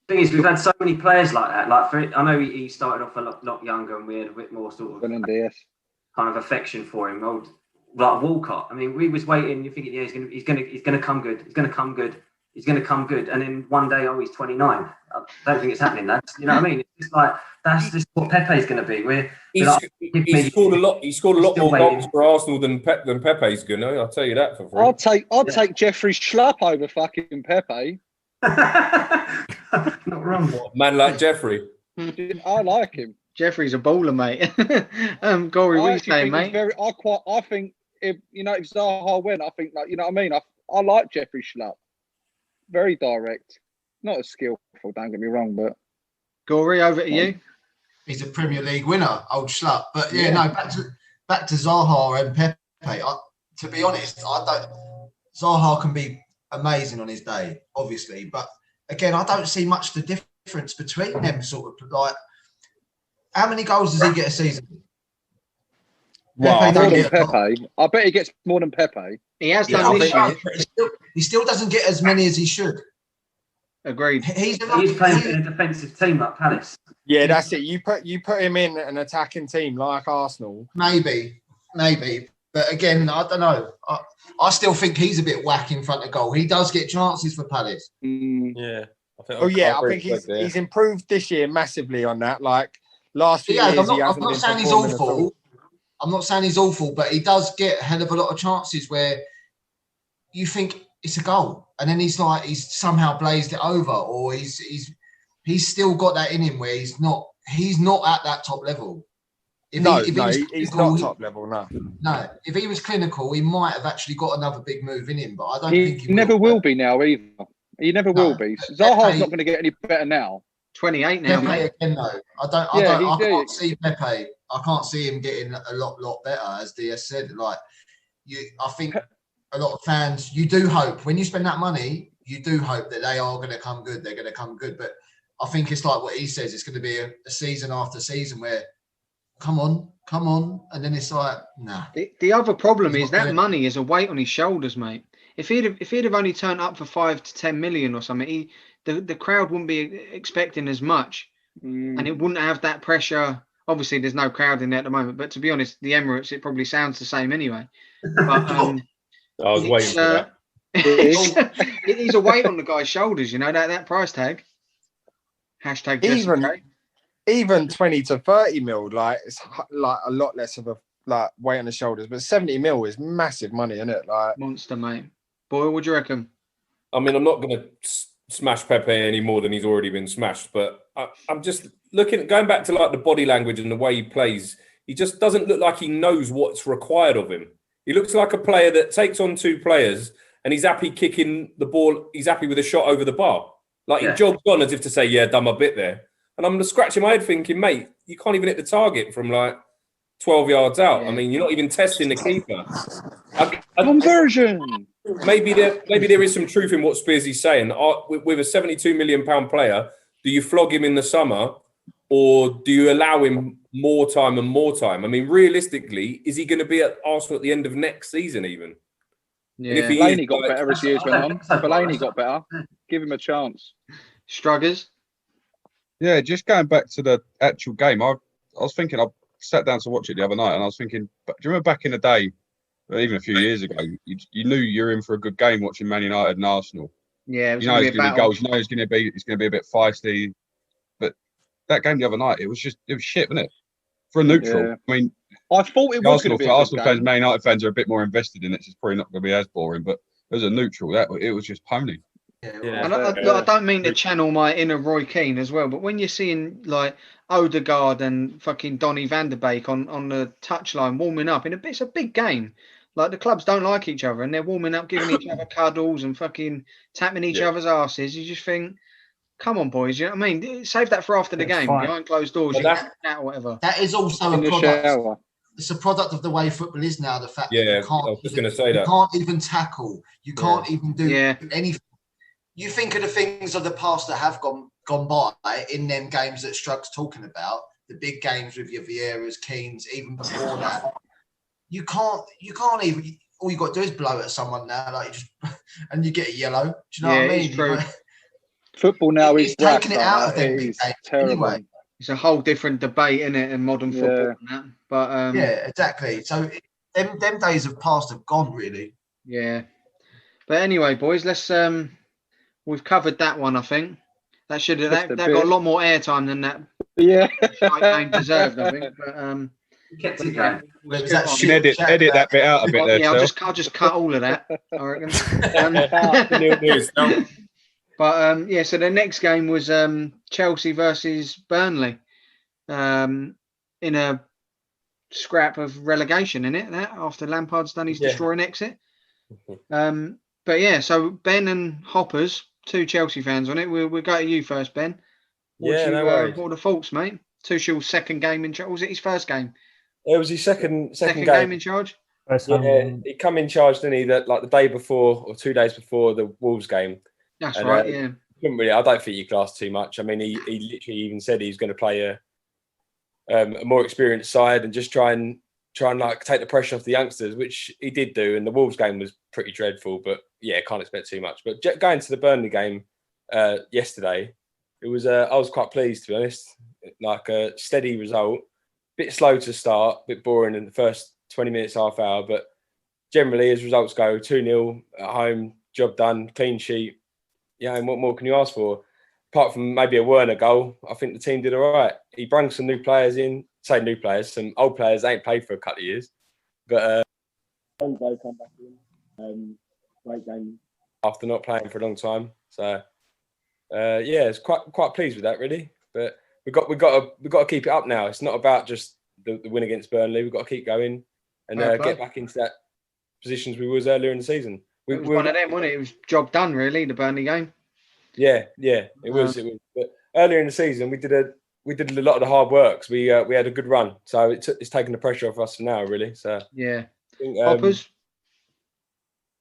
The thing is, we've had so many players like that. I know he started off a lot younger, and we had a bit more sort of kind of affection for him. Like Walcott. I mean, we was waiting. You're thinking, he's going to come good. He's going to come good. He's going to come good. And then one day, he's 29. I don't think it's happening. You know what I mean? It's just like, that's just what Pepe's going to be. He scored a lot more goals for Arsenal than Pepe's going to. I'll tell you that for free. I'll take Jeffrey Schlupp over fucking Pepe. Not wrong. Man like Jeffrey. I like him. Jeffrey's a bowler, mate. Gory, what are you saying, mate? I think if Zaha went, I think you know what I mean. I like Jeffrey Schlupp. Very direct, not as skillful. Don't get me wrong, but Gory, over to you. He's a Premier League winner, old Schlupp. But back to Zaha and Pepe. To be honest, Zaha can be amazing on his day, obviously, but again, I don't see much the difference between them. Sort of like How many goals does he get a season? Well, more than Pepe. I bet he gets more than Pepe. He has done this year. He still doesn't get as many as he should. Agreed. He's playing in a defensive team like Palace. Yeah, that's it. You put him in an attacking team like Arsenal. Maybe. But again, I don't know. I still think he's a bit whack in front of goal. He does get chances for Palace. Yeah. I think he's improved this year massively on that. Like last few years, I'm not saying he's awful. I'm not saying he's awful, but he does get a hell of a lot of chances where you think it's a goal, and then he's somehow blazed it over, or he's still got that in him where he's not at that top level. He's not top level. No, if he was clinical, he might have actually got another big move in him, but I don't think he never will be now either. He never will be. Zaha's not going to get any better now. 28 now, Pepe mate. Again, though. I can't see Pepe. I can't see him getting a lot better, as DS said. I think a lot of fans, you do hope when you spend that money, you do hope that they are going to come good. They're going to come good, but I think it's like what he says. It's going to be a season after season where, come on, and then it's like, nah. The other problem is that money is a weight on his shoulders, mate. If he'd have only turned up for 5 to 10 million or something, the crowd wouldn't be expecting as much, and it wouldn't have that pressure. Obviously, there's no crowd in there at the moment, but to be honest, the Emirates, it probably sounds the same anyway. But I was waiting for that. It is a weight on the guy's shoulders, that price tag. Hashtag even 20 to 30 mil, it's like a lot less of a weight on the shoulders, but 70 mil is massive money, isn't it? Monster, mate. Boy, what do you reckon? I mean, I'm not going to smash Pepe any more than he's already been smashed, but I'm just going back to the body language and the way he plays. He just doesn't look like he knows what's required of him. He looks like a player that takes on two players and he's happy kicking the ball. He's happy with a shot over the bar. He jogs on as if to say, yeah, done my bit there. And I'm scratching my head thinking, mate, you can't even hit the target from 12 yards out. Yeah. I mean, you're not even testing the keeper. Conversion. Maybe there is some truth in what Spearsy's saying. With a £72 million player, do you flog him in the summer or do you allow him more time and more time? I mean, realistically, is he going to be at Arsenal at the end of next season even? Yeah, Fellaini got better as years went on. Fellaini got better. Give him a chance. Struggers? Yeah, just going back to the actual game, I was thinking, I sat down to watch it the other night and I was thinking, do you remember back in the day, even a few years ago, you knew you were in for a good game watching Man United and Arsenal. Yeah, it's going to be goals. You know, it's going to be a bit feisty. But that game the other night, it was shit, wasn't it? For a neutral, I mean, I thought it was going to be Arsenal fans, Man United fans are a bit more invested in it. So it's probably not going to be as boring. But as a neutral, it was just pony. Yeah. And I don't mean to channel my inner Roy Keane as well, but when you're seeing Odegaard and fucking Donny van der Beek on the touchline warming up, it's a big game. The clubs don't like each other and they're warming up, giving each other cuddles and fucking tapping each other's asses. You just think, come on, boys. You know what I mean? Save that for after the game. Behind closed doors, you can chat or whatever. That is also a product. It's a product of the way football is now. The fact that you can't even tackle. You can't even do anything. You think of the things of the past that have gone by in them games that Strug's talking about, the big games with your Vieiras, Keanes, even before that. You can't even. All you got to do is blow at someone now, and you get a yellow. Do you know what I mean? It's true. Football now is taking it out of them big games terrible. Anyway. It's a whole different debate, isn't it, in modern football and that. But exactly. So them days of past have gone, really. Yeah. But anyway, boys, let's we've covered that one, I think. That got a lot more airtime than that. Yeah. Game deserved, I think. But kept it going. You can edit that bit out a bit there. Yeah, I'll just cut all of that, I reckon. But so the next game was Chelsea versus Burnley in a scrap of relegation, innit? That after Lampard's done his destroying exit. But so Ben and Hoppers, two Chelsea fans on it. We'll go to you first, Ben. What are the thoughts, mate? Tuchel's second game in charge. Was it his first game? It was his second game in charge. He come in charge, didn't he? That the day before or 2 days before the Wolves game. That's right. Yeah. I don't think he classed too much. I mean, he literally even said he's going to play a more experienced side and just try and like take the pressure off the youngsters, which he did do. And the Wolves game was pretty dreadful, but yeah, can't expect too much. But going to the Burnley game yesterday, it was I was quite pleased, to be honest. Like a steady result, bit slow to start, bit boring in the first 20 minutes, half hour, but generally as results go, 2-0 at home, job done, clean sheet. Yeah, and what more can you ask for? Apart from maybe a Werner goal, I think the team did all right. He brought some new players in, some old players ain't played for a couple of years, but come back in. Great game after not playing for a long time. So yeah, it's quite pleased with that, really. But we've got to keep it up now. It's not about just the win against Burnley. We've got to keep going and get back into that positions we was earlier in the season. It was one of them, wasn't it? It was job done, really, the Burnley game. Yeah, it was. But earlier in the season, we did a lot of the hard works. We had a good run, so it's taken the pressure off us now, really. So yeah, Poppers.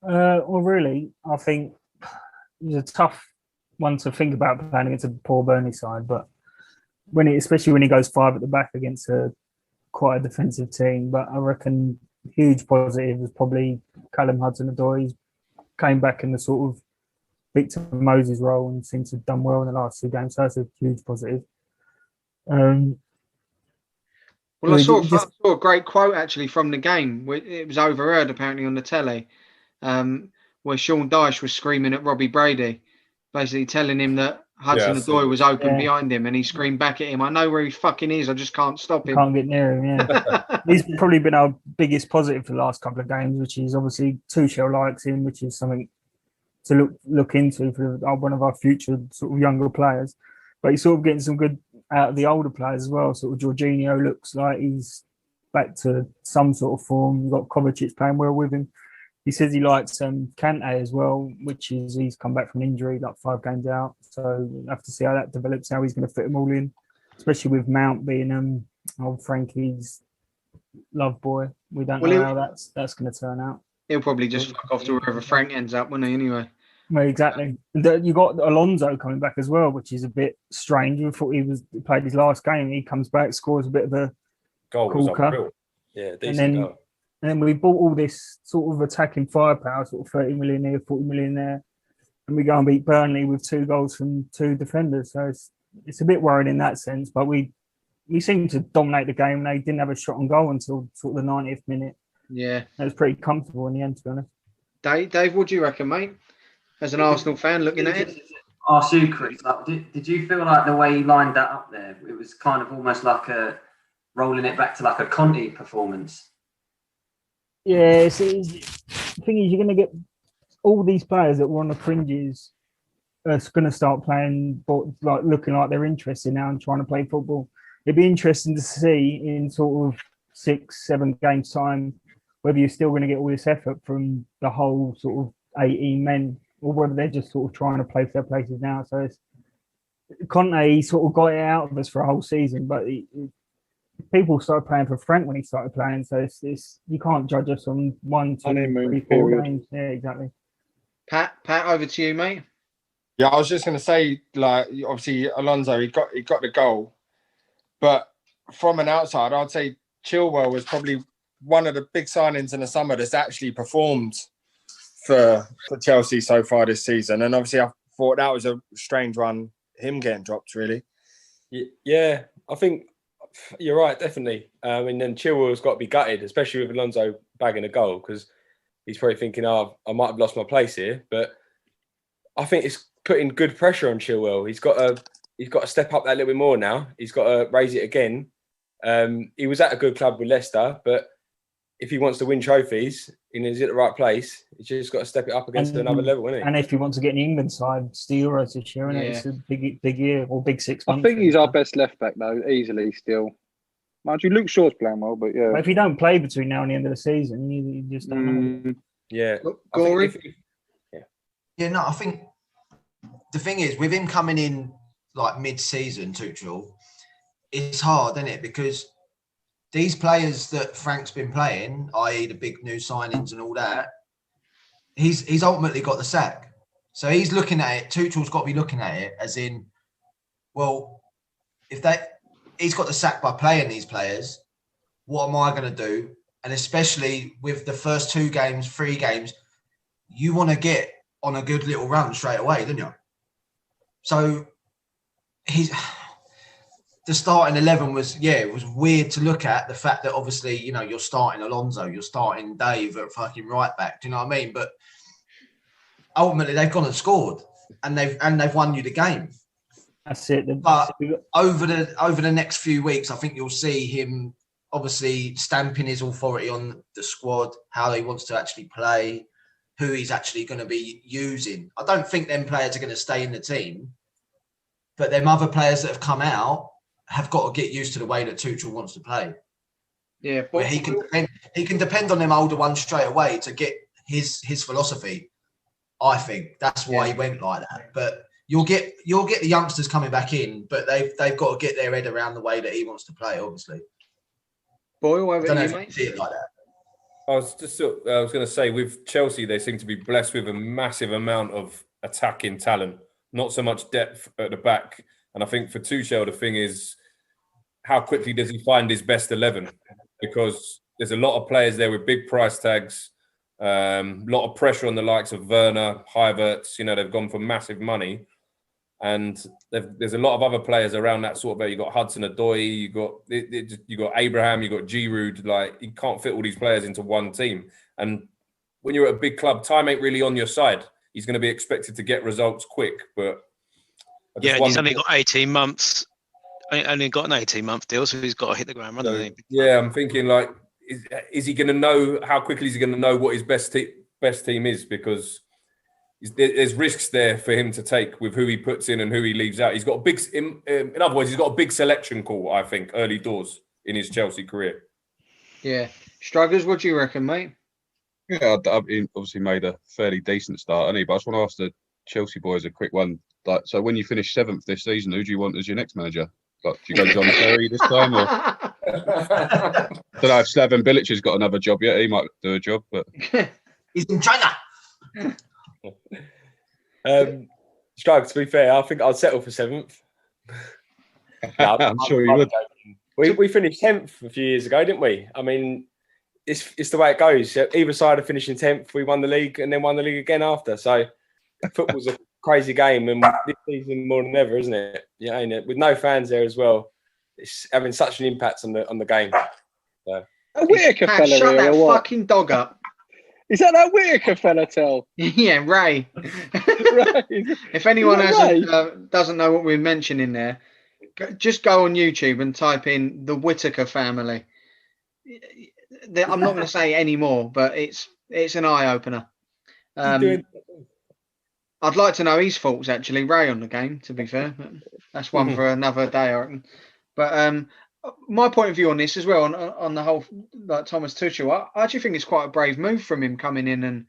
Well, really, I think it was a tough one to think about playing against a poor Burnley side, but especially when he goes 5 at the back against quite a defensive team. But I reckon huge positive was probably Callum Hudson-Odoi. Came back in the sort of Victor Moses role and seems to have done well in the last 2 games. So that's a huge positive. Well, I saw a great quote actually from the game. It was overheard apparently on the telly, where Sean Dyche was screaming at Robbie Brady, basically telling him that Hudson-Odoi was open behind him, and he screamed back at him, "I know where he fucking is. I just can't stop him. Can't get near him." Yeah, he's probably been our biggest positive for the last couple of games, which is obviously Tuchel likes him, which is something to look into for one of our future sort of younger players. But he's sort of getting some good out of the older players as well. Sort of Jorginho looks like he's back to some sort of form. You've got Kovacic playing well with him. He says he likes Kante as well, which is he's come back from injury, like 5 games out. So we'll have to see how that develops, how he's going to fit them all in, especially with Mount being old Frankie's love boy. We don't know how that's going to turn out. He'll probably just fuck off to wherever Frank ends up, won't he, anyway? Well, exactly. You got Alonso coming back as well, which is a bit strange. We thought he played his last game. He comes back, scores a bit of a goal. Yeah, decent goal. And then we bought all this sort of attacking firepower, sort of 30 million here, 40 million there. And we go and beat Burnley with 2 goals from 2 defenders. So it's a bit worrying in that sense. But we seemed to dominate the game. They didn't have a shot on goal until sort of the 90th minute. Yeah. It was pretty comfortable in the end, to be honest. Dave, what do you reckon, mate? As an Arsenal fan looking at it? Ask you, Chris, did you feel like the way he lined that up there, it was kind of almost like rolling it back to like a Conte performance? Yeah, the thing is, you're going to get all these players that were on the fringes are going to start playing, like looking like they're interested now and trying to play football. It'd be interesting to see in sort of 6-7 games time whether you're still going to get all this effort from the whole sort of 18 men, or whether they're just sort of trying to play for their places now. So Conte sort of got it out of us for a whole season, but people started playing for Frank when he started playing. So it's you can't judge us on 1, 2, 3, 4 games. Yeah, exactly. Pat, over to you, mate. Yeah, I was just going to say, like, obviously Alonso, he got the goal, but from an outside, I'd say Chilwell was probably one of the big signings in the summer that's actually performed for Chelsea so far this season. And obviously I thought that was a strange one, him getting dropped, really. Yeah, I think you're right, definitely. And then Chilwell's got to be gutted, especially with Alonso bagging a goal, because he's probably thinking, I might have lost my place here. But I think it's putting good pressure on Chilwell. He's got to step up that a little bit more now. He's got to raise it again. He was at a good club with Leicester, but if he wants to win trophies and he's at the right place, he's just got to step it up against another level, isn't he? And if he wants to get in the England side, it's the Euros this year, isn't it? It's a big year, or big 6 months. I think he's our best left back though, easily still. Mind you, Luke Shaw's playing well, but yeah. But if he don't play between now and the end of the season, you just don't know. Yeah. Gory? No, I think the thing is, with him coming in like mid-season, Tuchel, it's hard, isn't it? Because these players that Frank's been playing, i.e. the big new signings and all that, he's ultimately got the sack. So he's looking at it, Tuchel's got to be looking at it as in, well, if he's got the sack by playing these players. What am I going to do? And especially with the first 3 games, you want to get on a good little run straight away, don't you? So the starting 11 was weird to look at. The fact that obviously, you're starting Alonso, you're starting Dave at fucking right back. Do you know what I mean? But ultimately, they've gone and scored, and they've won you the game. That's it. But over the next few weeks, I think you'll see him obviously stamping his authority on the squad, how he wants to actually play, who he's actually going to be using. I don't think them players are going to stay in the team, but them other players that have come out have got to get used to the way that Tuchel wants to play. Yeah, where he can depend on them older ones straight away to get his philosophy. I think that's why he went like that. But you'll get the youngsters coming back in, but they've got to get their head around the way that he wants to play. Obviously, Boyle, I don't know if you see it like that. I was going to say, with Chelsea, they seem to be blessed with a massive amount of attacking talent, not so much depth at the back. And I think for Tuchel, the thing is, how quickly does he find his best 11? Because there's a lot of players there with big price tags, a lot of pressure on the likes of Werner, Havertz. They've gone for massive money. And there's a lot of other players around that sort of area. You got Hudson-Odoi, you got Abraham, you got Giroud. Like, you can't fit all these players into one team. And when you're at a big club, time ain't really on your side. He's going to be expected to get results quick, but he's only got 18 months. Only got an 18-month deal, so he's got to hit the ground running. Yeah, I'm thinking, like, is he going to know, how quickly is he going to know what his best team is? Because there's risks there for him to take with who he puts in and who he leaves out. He's got a big, in other words, he's got a big selection call, I think, early doors in his Chelsea career. Yeah. Struggles, what do you reckon, mate? Yeah, I've obviously made a fairly decent start, but I just want to ask the Chelsea boys a quick one. Like, so when you finish 7th this season, who do you want as your next manager? Like, do you go John Terry this time? Or I don't know if Slaven Bilic has got another job yet. He might do a job, but he's in China. Strike, to be fair, I think I'd settle for 7th. No, I'm sure you would. We finished 10th a few years ago, didn't we? I mean, it's the way it goes. Either side of finishing 10th, we won the league and then won the league again after. So football's a crazy game, and this season more than ever, isn't it? Yeah, ain't it? With no fans there as well, it's having such an impact on the game. So. A Whitaker fella shut here, that or what? fucking dog up. Is that Whitaker fella, Tell? Yeah, Ray. If anyone doesn't know what we're mentioning there, just go on YouTube and type in the Whitaker family. I'm not going to say any more, but it's an eye opener. I'd like to know his thoughts, actually, Ray, on the game, to be fair. That's one for another day, I reckon. But my point of view on this as well, on the whole, like Thomas Tuchel, I actually think it's quite a brave move from him coming in and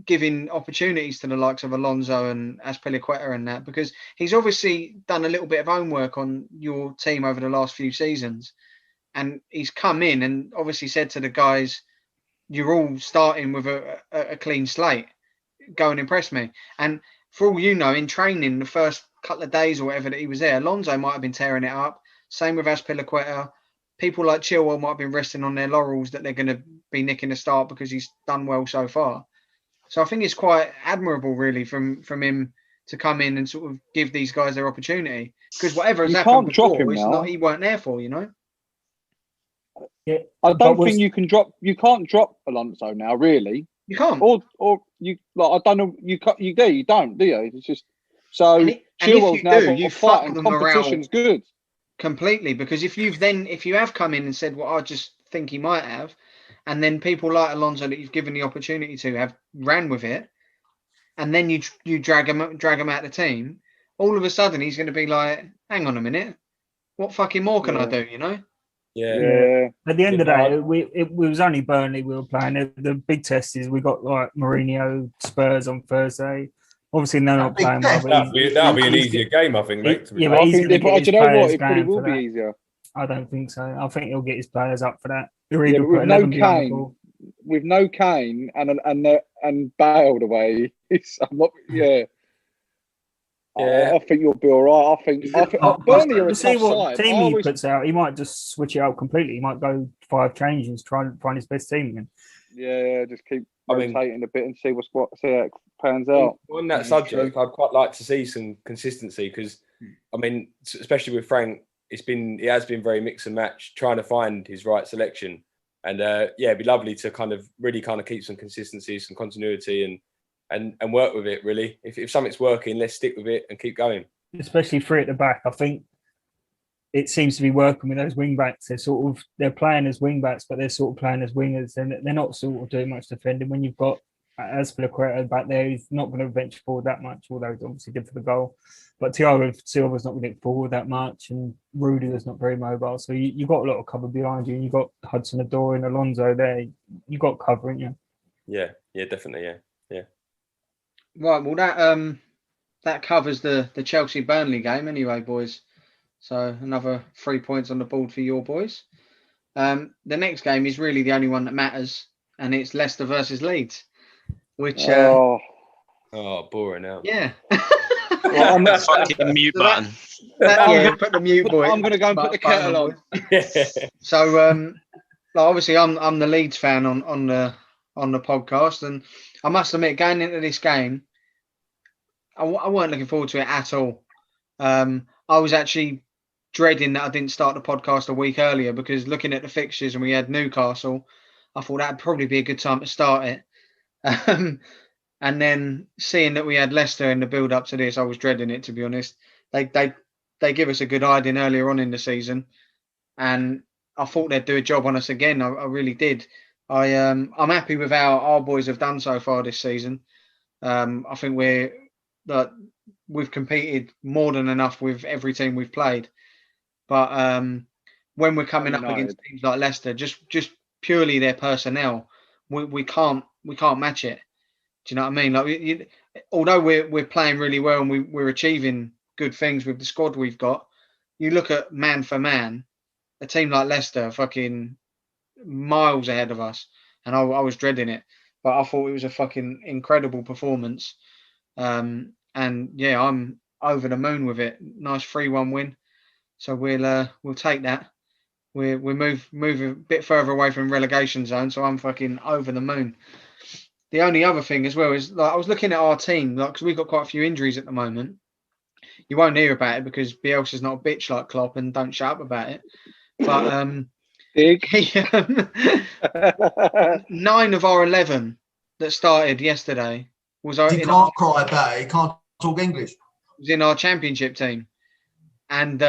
giving opportunities to the likes of Alonso and Azpilicueta and that, because he's obviously done a little bit of homework on your team over the last few seasons. And he's come in and obviously said to the guys, you're all starting with a clean slate. Go and impress me. And for all you know, in training, the first couple of days or whatever that he was there, Alonso might have been tearing it up. Same with Azpilicueta. People like Chilwell might have been resting on their laurels that they're going to be nicking the start because he's done well so far. So I think it's quite admirable, really, from him to come in and sort of give these guys their opportunity. Because whatever has happened before, it's not he weren't there for, you know. Yeah, I don't think you can drop. You can't drop Alonso now, really. You can't. Or you like. I don't know. You don't, do you? It's just so. Chilwell's now you fuck and the competition's morale good. Completely, because if you have come in and said what I just think he might have, and then people like Alonso that you've given the opportunity to have ran with it, and then you drag him out of the team, all of a sudden he's going to be like, hang on a minute, what fucking more can I do? You know. Yeah. At the end of the day, it was only Burnley we were playing. The big test is we got like Mourinho, Spurs on Thursday. Obviously, they're not playing well. That'll be an easier game, I think, mate. But he's going to get his players it probably will be that. easier. I don't think so. I think he'll get his players up for that. With no Kane and Bale away, I'm not. Yeah. I think you'll be all right. I think Burnley are a We'll see tough what side. team he puts out. He might just switch it out completely. He might go 5 changes, try and find his best team again. Yeah, just keep rotating a bit and see how it pans out. On that subject, I'd quite like to see some consistency because, I mean, especially with Frank, he has been very mix and match, trying to find his right selection. And it'd be lovely to kind of keep some consistency, some continuity, and work with it. Really, if something's working, let's stick with it and keep going. Especially 3 at the back, I think it seems to be working with those wing backs. They're playing as wing backs, but they're sort of playing as wingers, and they're not sort of doing much defending. When you've got Azpilicueta back there, he's not going to venture forward that much, although he's obviously good for the goal. But Thiago Silva's not going to get forward that much, and Rudiger's not very mobile. So you've got a lot of cover behind you, and you've got Hudson-Odoi and Alonso there. You've got cover, haven't you? Yeah, definitely, yeah. Right, well that covers the Chelsea Burnley game anyway, boys. So another 3 points on the board for your boys. The next game is really the only one that matters, and it's Leicester versus Leeds. Which boring now. Yeah. Well, I'm not fucking mute button. Put the mute boy. I'm going to go and put the kettle on. So obviously I'm the Leeds fan on the podcast, and I must admit, going into this game, I weren't looking forward to it at all. I was actually dreading that I didn't start the podcast a week earlier, because looking at the fixtures and we had Newcastle, I thought that'd probably be a good time to start it. And then seeing that we had Leicester in the build up to this, I was dreading it, to be honest. They give us a good hiding earlier on in the season, and I thought they'd do a job on us again. I really did. I'm happy with how our boys have done so far this season. I think we've competed more than enough with every team we've played. But when we're coming up against teams like Leicester, just purely their personnel, we can't match it. Do you know what I mean? Like, although we're playing really well and we're achieving good things with the squad we've got, you look at man for man, a team like Leicester are fucking miles ahead of us, and I was dreading it. But I thought it was a fucking incredible performance. And yeah, I'm over the moon with it. Nice 3-1 win. So we'll take that. We move a bit further away from relegation zone, so I'm fucking over the moon. The only other thing as well is, like, I was looking at our team, like, because we've got quite a few injuries at the moment. You won't hear about it because Bielsa's not a bitch like Klopp and don't shut up about it. But 9 of our 11 that started yesterday was he can't cry about it. He can't talk English. Was in our championship team, and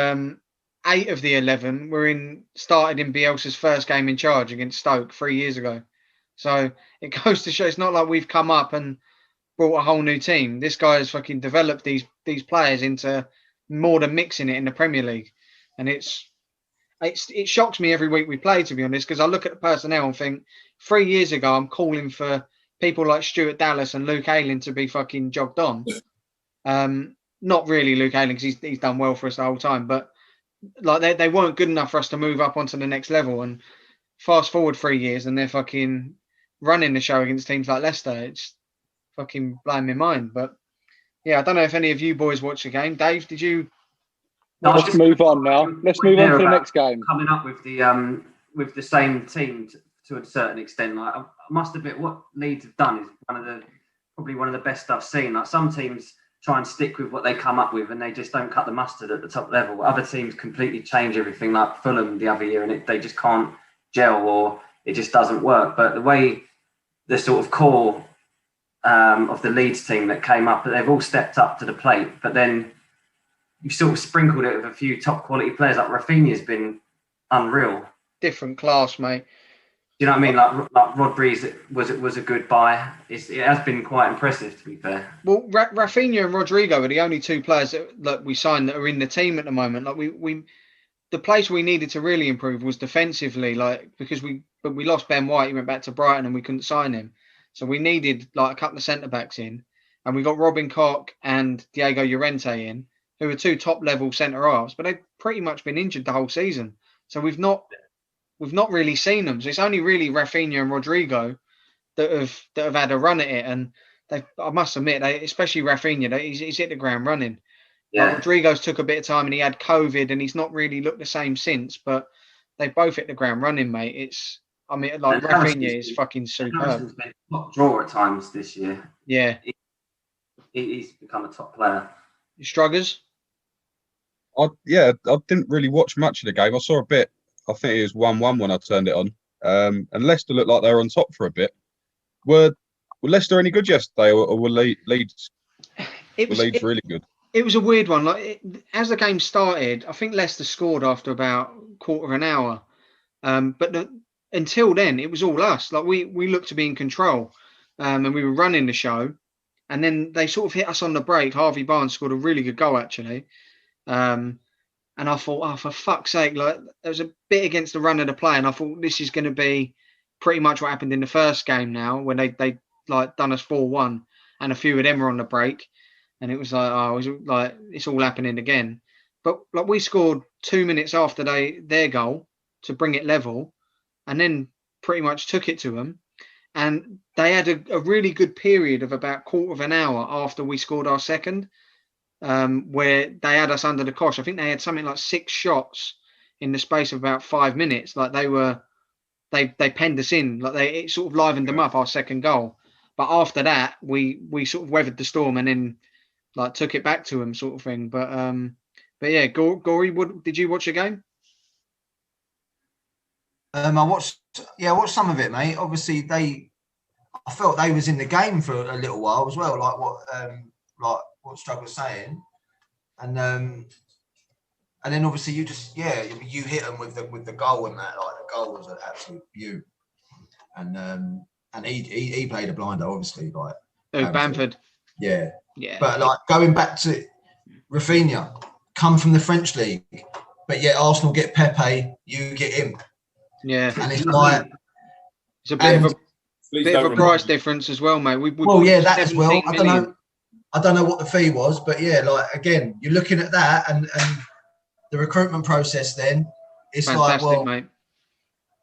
8 of the 11 started in Bielsa's first game in charge against Stoke 3 years ago. So it goes to show it's not like we've come up and brought a whole new team. This guy has fucking developed these players into more than mixing it in the Premier League, and it shocks me every week we play, to be honest, because I look at the personnel and think 3 years ago I'm calling for people like Stuart Dallas and Luke Ayling to be fucking jogged on. Not really Luke Ayling, because he's done well for us the whole time, but like they weren't good enough for us to move up onto the next level. And fast forward 3 years and they're fucking running the show against teams like Leicester. It's fucking blowing my mind. But yeah, I don't know if any of you boys watched the game. Dave, did you? Let's move on now. Let's move on to the next game. Coming up with the same team to a certain extent. Like, I must admit, what Leeds have done is probably one of the best I've seen. Like, some teams try and stick with what they come up with, and they just don't cut the mustard at the top level. Other teams completely change everything, like Fulham the other year, and they just can't gel, or it just doesn't work. But the way the sort of core of the Leeds team that came up, they've all stepped up to the plate. But then you sort of sprinkled it with a few top quality players. Like Rafinha's been unreal. Different class, mate. You know what I mean? Like Rodri's was a good buy. It has been quite impressive, to be fair. Well, Rafinha and Rodrigo are the only 2 players that we signed that are in the team at the moment. Like the place we needed to really improve was defensively, like, because we lost Ben White. He went back to Brighton and we couldn't sign him. So we needed like a couple of centre backs in, and we got Robin Koch and Diego Llorente in, who are 2 top level centre halves, but they've pretty much been injured the whole season. So we've not really seen them. So it's only really Rafinha and Rodrigo that have had a run at it. And I must admit, especially Rafinha, he's hit the ground running. Like Rodrigo's took a bit of time and he had COVID and he's not really looked the same since. But they both hit the ground running, mate. Rafinha is fucking superb. Harrison's been top drawer at times this year. Yeah, he's become a top player. Struggers. I didn't really watch much of the game. I saw a bit. I think it was 1-1 when I turned it on. And Leicester looked like they were on top for a bit. Were Leicester any good yesterday, or were Leeds? Leeds really good? It was a weird one. As the game started, I think Leicester scored after about a quarter of an hour. But until then, it was all us. Like we looked to be in control, and we were running the show. And then they sort of hit us on the break. Harvey Barnes scored a really good goal, actually. And I thought, oh, for fuck's sake, like there was a bit against the run of the play, and I thought this is going to be pretty much what happened in the first game now, when they like done us 4-1, and a few of them were on the break, and it was like, it's all happening again. But like we scored 2 minutes after their goal to bring it level, and then pretty much took it to them. And they had a really good period of about quarter of an hour after we scored our second, where they had us under the cosh. I think they had something like 6 shots in the space of about 5 minutes. Like they penned us in. Like it sort of livened them up, our second goal. But after that, we sort of weathered the storm and then like took it back to them, sort of thing. But yeah, Gory, did you watch the game? I watched some of it, mate. Obviously, I felt they was in the game for a little while as well, like what Strug was saying, and then obviously you hit them with the goal and that. Like the goal was an absolute beaut, and he played a blinder, obviously, like Bamford. Yeah. But like going back to Rafinha, come from the French league, but yet Arsenal get Pepe, you get him. Yeah, and it's like it's a bit of a price difference as well, mate. That as well. I don't know what the fee was, but yeah, like again, you're looking at that and the recruitment process. Then it's fantastic, like, well, mate.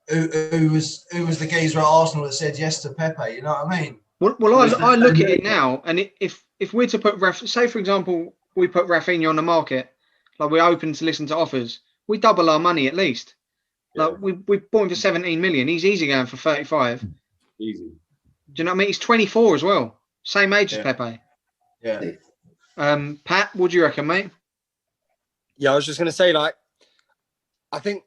Who was the geezer at Arsenal that said yes to Pepe? You know what I mean? Well, I look at it now, and if we're to put say for example, we put Rafinha on the market, like we're open to listen to offers, we double our money at least. Like we bought him for 17 million. He's easy going for 35. Easy. Do you know what I mean? He's 24 as well. Same age as Pepe. Yeah. Pat, what do you reckon, mate? Yeah, I was just going to say, like, I think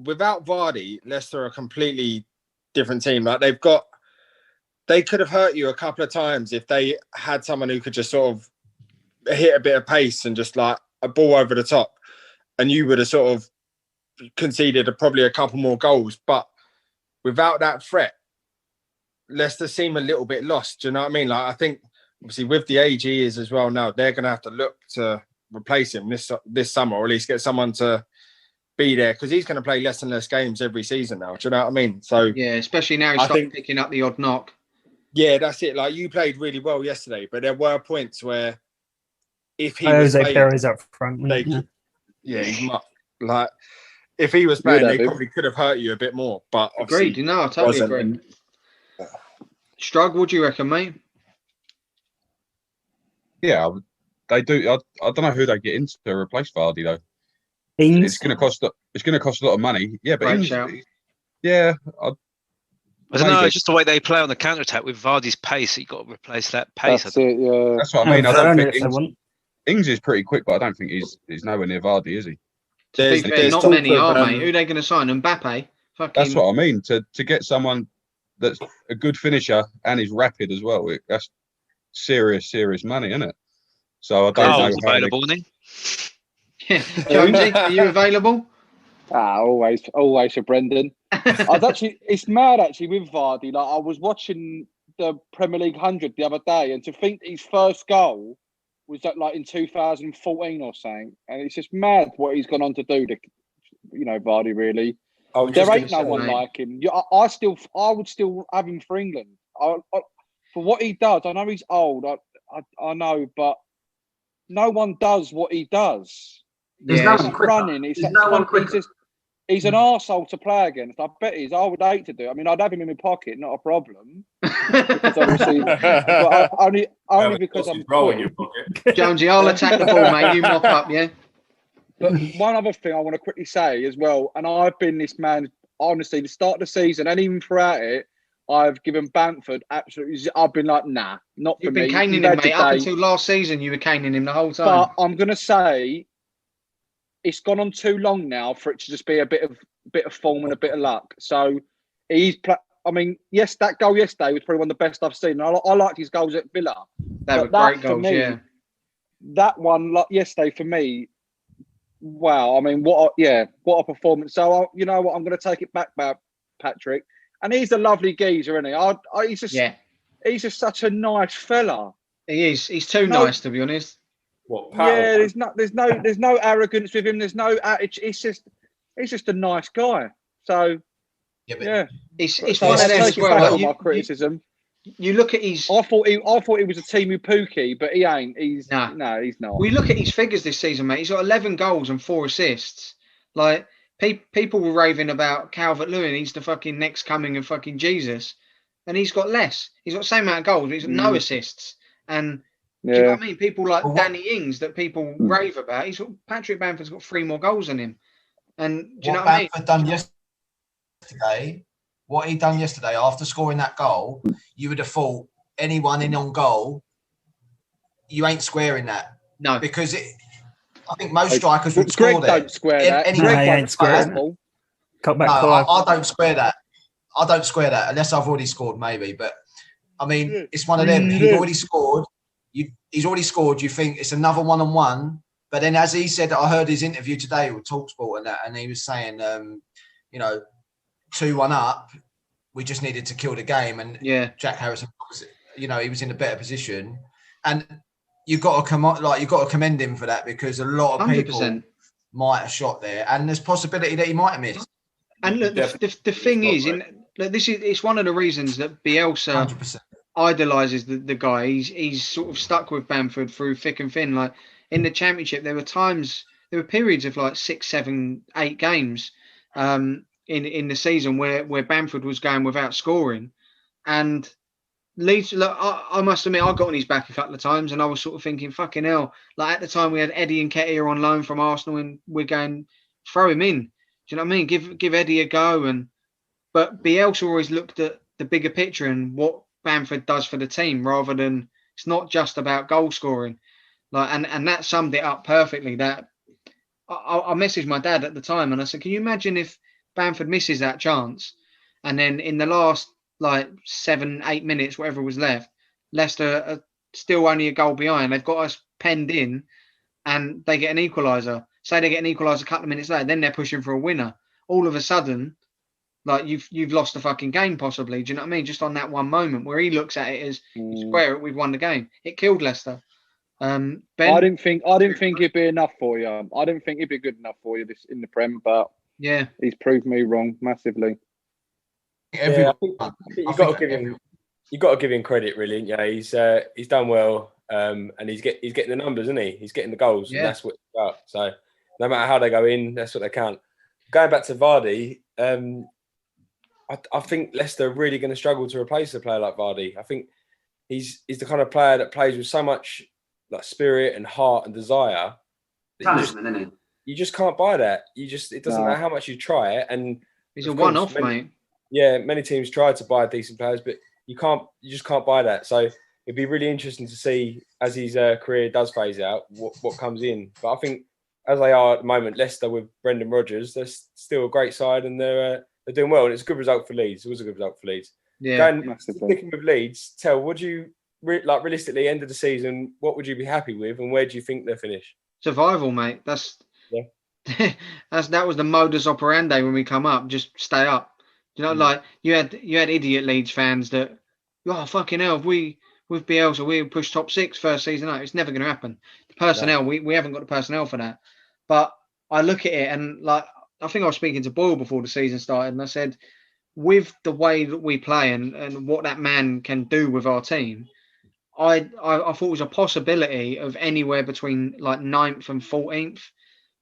without Vardy, Leicester are a completely different team. Like they could have hurt you a couple of times if they had someone who could just sort of hit a bit of pace and just like a ball over the top, and you would have sort of conceded probably a couple more goals. But without that threat, Leicester seem a little bit lost. Do you know what I mean? Like, I think obviously with the age he is as well now, they're going to have to look to replace him this summer, or at least get someone to be there, because he's going to play less and less games every season now. Do you know what I mean? So yeah, especially now he's starting picking up the odd knock. Yeah, that's it. Like, you played really well yesterday, but there were points where if he was playing, Perez up front, he's like, if he was playing, they probably could have hurt you a bit more. But agreed. No, I totally agree. Strug, what do you reckon, mate? Yeah, they do. I don't know who they get in to replace Vardy though. It's going to cost a lot of money. Yeah, but I don't know. It's just the way they play on the counter attack with Vardy's pace. You've got to replace that pace. That's it. Yeah, that's what I mean. I don't think Ings is pretty quick, but I don't think he's nowhere near Vardy, is he? There's not many are, mate. Who are they going to sign? Mbappe? That's what I mean. To get someone that's a good finisher and is rapid as well, that's serious money, isn't it? So I don't know. Available, isn't he? Yeah, Jonesy, are you available? Always for Brendan. It's mad actually with Vardy. Like, I was watching the Premier League 100 the other day, and to think his first goal was that like in 2014 or something, and it's just mad what he's gone on to do. Vardy really. There ain't no one like him. I would still have him for England. For what he does, I know he's old. I know, but no one does what he does. There's no one running. He's an arsehole to play against. I bet I would hate to do it. I mean, I'd have him in my pocket, not a problem. Because obviously, only because I'm rolling your pocket. Jonesy, I'll attack the ball, mate. You mop up, yeah. But one other thing I want to quickly say as well, and I've been this man, honestly, the start of the season and even throughout it, I've given Bamford absolutely. I've been like, nah, not for me. You've been caning him, mate. Up until last season, you were caning him the whole time. But I'm going to say it's gone on too long now for it to just be a bit of form and a bit of luck. So I mean, yes, that goal yesterday was probably one of the best I've seen. I liked his goals at Villa. They were great goals, yeah. That one, like yesterday, for me, wow. I mean, what a performance. So, you know what? I'm going to take it back, Patrick. And he's a lovely geezer, isn't he? He's just such a nice fella. He is. He's too nice, to be honest. What? Power? Yeah, there's no arrogance with him. There's no attitude. He's just a nice guy. So, yeah. It's one of them as well. My criticism. You look at his. I thought he was a Timu Pukki, but he ain't. He's he's not. We look at his figures this season, mate. He's got 11 goals and 4 assists. Like people were raving about Calvert-Lewin. He's the fucking next coming of fucking Jesus, and he's got less. He's got the same amount of goals, but he's got no assists. And do you know what I mean? People like Danny Ings that people rave about. Patrick Bamford's got 3 more goals than him. And do you know what I mean? What he done yesterday after scoring that goal, you would have thought anyone in on goal, you ain't squaring that. No, because I think most strikers would score that. Don't square that. Ain't squaring. Cut back five. I don't square that. I don't square that unless I've already scored, maybe. But I mean, it's one of them. He's already scored. He's already scored. You think it's another 1-on-1, but then as he said, I heard his interview today with Talksport and that, and he was saying, 2-1 up, we just needed to kill the game. And Jack Harrison, he was in a better position. And you've got to commend him for that, because a lot of 100%. People might have shot there, and there's possibility that he might have missed. And look, the thing is, it's one of the reasons that Bielsa 100%. idolises the guy. He's sort of stuck with Bamford through thick and thin. Like in the Championship, there were periods of like 6, 7, 8 games in the season where Bamford was going without scoring, and Leeds. Look, I must admit, I got on his back a couple of times, and I was sort of thinking, fucking hell. Like at the time, we had Eddie Nketiah on loan from Arsenal, and we're going, throw him in. Do you know what I mean? Give Eddie a go. But Bielsa always looked at the bigger picture and what Bamford does for the team, rather than it's not just about goal scoring. Like and that summed it up perfectly. That I messaged my dad at the time, and I said, can you imagine if Bamford misses that chance, and then in the last like 7, 8 minutes, whatever was left, Leicester are still only a goal behind. They've got us penned in, and they get an equaliser. Say they get an equaliser a couple of minutes later, then they're pushing for a winner. All of a sudden, like you've lost the fucking game possibly. Do you know what I mean? Just on that one moment where he looks at it as square it, we've won the game. It killed Leicester. Ben, I didn't think it'd be enough for you. I didn't think it'd be good enough for you this in the Prem, but yeah, he's proved me wrong massively. Yeah, I think you got to give him credit, really. Yeah, he's done well, and he's getting the numbers, isn't he? He's getting the goals, and that's what it's about. So no matter how they go in, that's what they count. Going back to Vardy, I think Leicester are really going to struggle to replace a player like Vardy. I think he's the kind of player that plays with so much like spirit and heart and desire. Talisman, isn't he? You just can't buy that. It doesn't matter how much you try it. And he's a one-off, mate. Yeah, many teams try to buy decent players, but you just can't buy that. So it'd be really interesting to see as his career does phase out what comes in. But I think as they are at the moment, Leicester with Brendan Rodgers, they're still a great side, and they're doing well. And it's a good result for Leeds. It was a good result for Leeds. Yeah, sticking with Leeds, would you realistically end of the season? What would you be happy with, and where do you think they'll finish? Survival, mate. That was the modus operandi when we come up. Just stay up. You know, like you had idiot Leeds fans that, oh fucking hell, if we with Bielsa we push top 6 first season out. It's never going to happen. The personnel, we haven't got the personnel for that. But I look at it and like I think I was speaking to Boyle before the season started, and I said, with the way that we play and what that man can do with our team, I thought it was a possibility of anywhere between like 9th and 14th.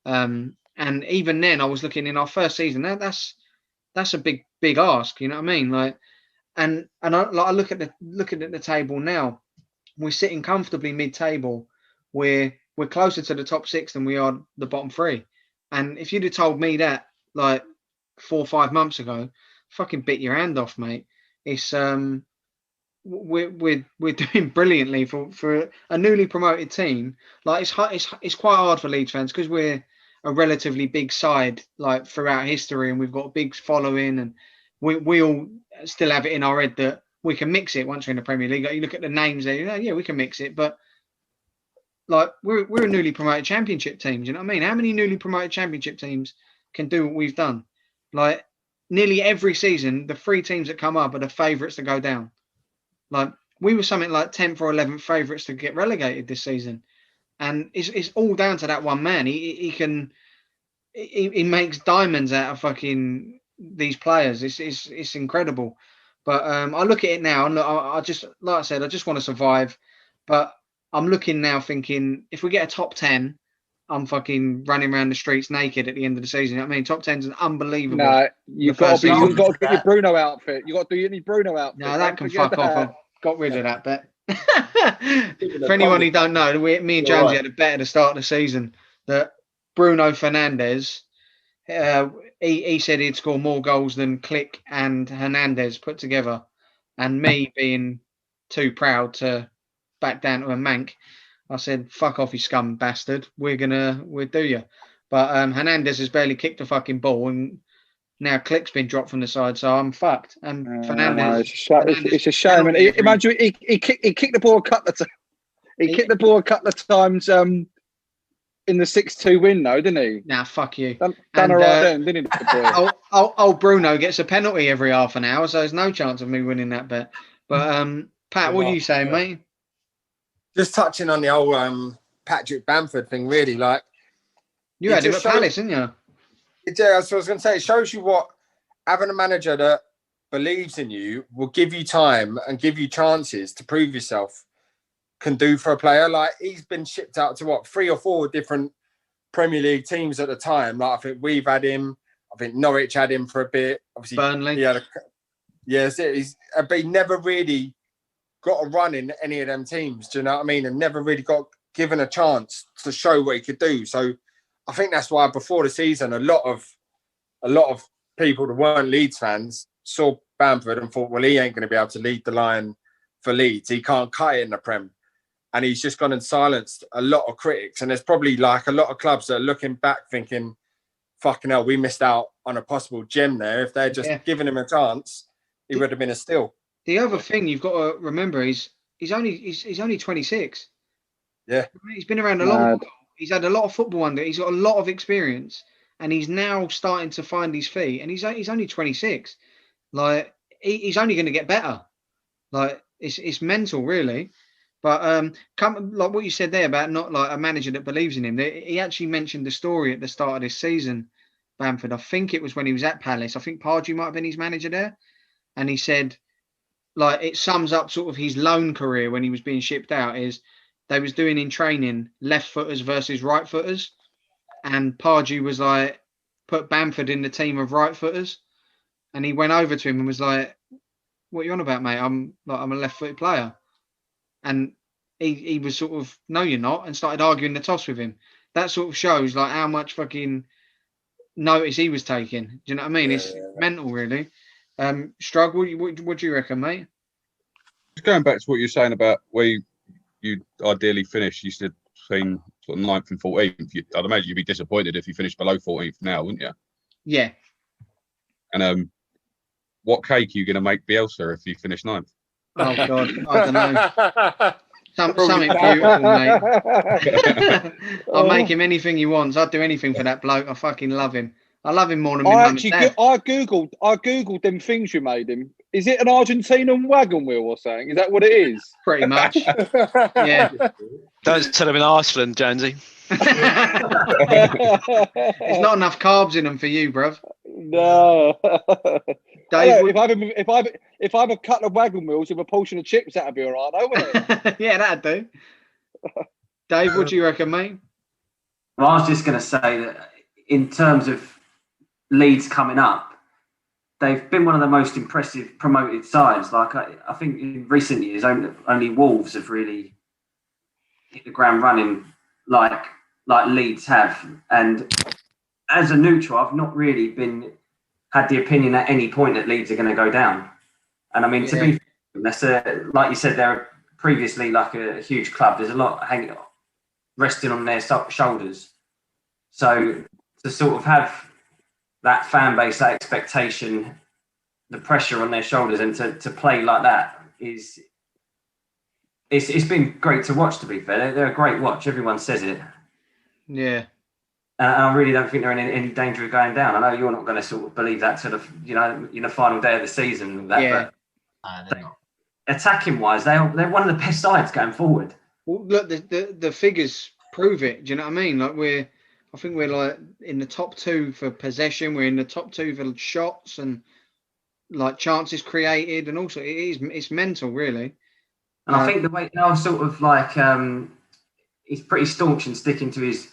And even then, I was looking in our first season. That's a big ask. You know what I mean? Like, And I look at the table now. We're sitting comfortably mid-table. We're closer to the top 6 than we are the bottom 3. And if you'd have told me that like 4 or 5 months ago, fucking bit your hand off, mate. It's we're doing brilliantly for a newly promoted team. Like it's quite hard for Leeds fans because we're a relatively big side like throughout history, and we've got a big following, and we all still have it in our head that we can mix it once we're in the Premier League. Like, you look at the names there, yeah, we can mix it, but like we're a newly promoted Championship team. Do you know what I mean? How many newly promoted Championship teams can do what we've done? Like nearly every season, the 3 teams that come up are the favourites to go down. Like we were something like 10th or 11th favourites to get relegated this season, and it's all down to that one man. He makes diamonds out of fucking these players. It's incredible. But I look at it now, and I just, like I said, I just want to survive. But I'm looking now, thinking if we get a top 10, I'm fucking running around the streets naked at the end of the season. I mean, top 10's an unbelievable. No, you've got to get your Bruno outfit. You got to do your Bruno outfit. No, that can fuck off. I've got rid of that bet. For anyone who don't know, me and Jonesy had a bet at the start of the season that Bruno Fernandes, he said he'd score more goals than Click and Hernandez put together, and me being too proud to back down to a mank, I said, "Fuck off, you scum bastard. We'll do you." But Hernandez has barely kicked a fucking ball, and now Click's been dropped from the side, so I'm fucked. And Fernandes, it's a shame. And imagine he kicked the ball a couple of times. He kicked the ball a couple of times in the 6-2 win, though, didn't he? Nah, fuck you. Done all right then, didn't he? Old Bruno gets a penalty every half an hour, so there's no chance of me winning that bet. But Pat, what are you saying, mate? Just touching on the old Patrick Bamford thing, really. Like you had him at Palace, didn't you? Yeah, so I was going to say, it shows you what having a manager that believes in you, will give you time and give you chances to prove yourself can do for a player. Like he's been shipped out to 3 or 4 different Premier League teams at the time. Like I think we've had him. I think Norwich had him for a bit. Obviously, Burnley. But he never really got a run in any of them teams. Do you know what I mean? And never really got given a chance to show what he could do. So I think that's why before the season, a lot of people that weren't Leeds fans saw Bamford and thought, well, he ain't going to be able to lead the line for Leeds. He can't cut it in the Prem. And he's just gone and silenced a lot of critics. And there's probably like a lot of clubs that are looking back thinking, fucking hell, we missed out on a possible gem there. If they're just giving him a chance, he would have been a steal. The other thing you've got to remember is he's only 26. Yeah. He's been around a long time. He's had a lot of football under. He's got a lot of experience, and he's now starting to find his feet. And he's only 26. Like he's only going to get better. Like it's mental, really. But like what you said there about not like a manager that believes in him. He actually mentioned the story at the start of this season, Bamford. I think it was when he was at Palace. I think Pardew might have been his manager there, and he said, like, it sums up sort of his loan career when he was being shipped out. Is they was doing in training left footers versus right footers, and Pardew was like, put Bamford in the team of right footers, and he went over to him and was like, "What are you on about, mate? I'm a left footed player." And he was sort of, "No, you're not," and started arguing the toss with him. That sort of shows like how much fucking notice he was taking. Do you know what I mean? It's mental, really. Strug, what do you reckon, mate? Just going back to what you're saying about where you ideally finish, you said between sort of 9th and 14th. I'd imagine you'd be disappointed if you finished below 14th now, wouldn't you? Yeah. And what cake are you going to make Bielsa if you finish 9th? Oh God, I don't know. Something beautiful, mate. I'll make him anything he wants. I'd do anything for that bloke. I fucking love him. I love him more than my mum and dad. I googled them things you made him. Is it an Argentinian wagon wheel or something? Is that what it is? Pretty much. Yeah. Don't tell him in Iceland, Jonesy. There's not enough carbs in them for you, bruv. No. Dave, if I have a couple of wagon wheels with a portion of chips, that'd be all right, wouldn't it? Yeah, that'd do. Dave, what do you reckon, mate? Well, I was just going to say that in terms of Leeds coming up, they've been one of the most impressive promoted sides. Like I think in recent years, only Wolves have really hit the ground running like Leeds have. And as a neutral, I've not really had the opinion at any point that Leeds are going to go down. And I mean, to be that's like you said, they're previously like a huge club. There's a lot resting on their shoulders. So to sort of have that fan base, that expectation, the pressure on their shoulders, and to play like that it's been great to watch. To be fair, they're a great watch. Everyone says it. Yeah. And I really don't think they're in any danger of going down. I know you're not going to sort of believe that to the final day of the season. But attacking wise, they're one of the best sides going forward. Well, look, the figures prove it. Do you know what I mean? Like I think we're like in the top 2 for possession. We're in the top 2 for shots and like chances created, and also it's mental, really. And I think the way now sort of like he's pretty staunch and sticking to his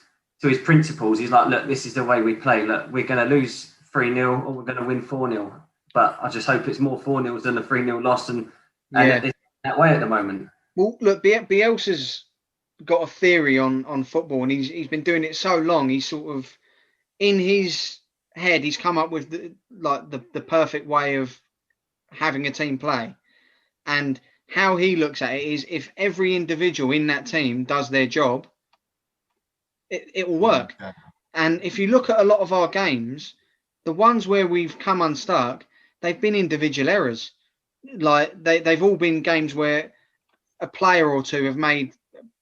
principles. He's like, look, this is the way we play. Look, we're going to lose 3-0 or we're going to win 4-0. But I just hope it's more 4-0s than a 3-0 loss, and it's that way at the moment. Well, look, Bielsa's got a theory on football, and he's been doing it so long. He's sort of in his head, he's come up with the perfect way of having a team play. And how he looks at it is, if every individual in that team does their job, it will work. Okay. And if you look at a lot of our games, the ones where we've come unstuck, they've been individual errors. Like they've all been games where a player or two have made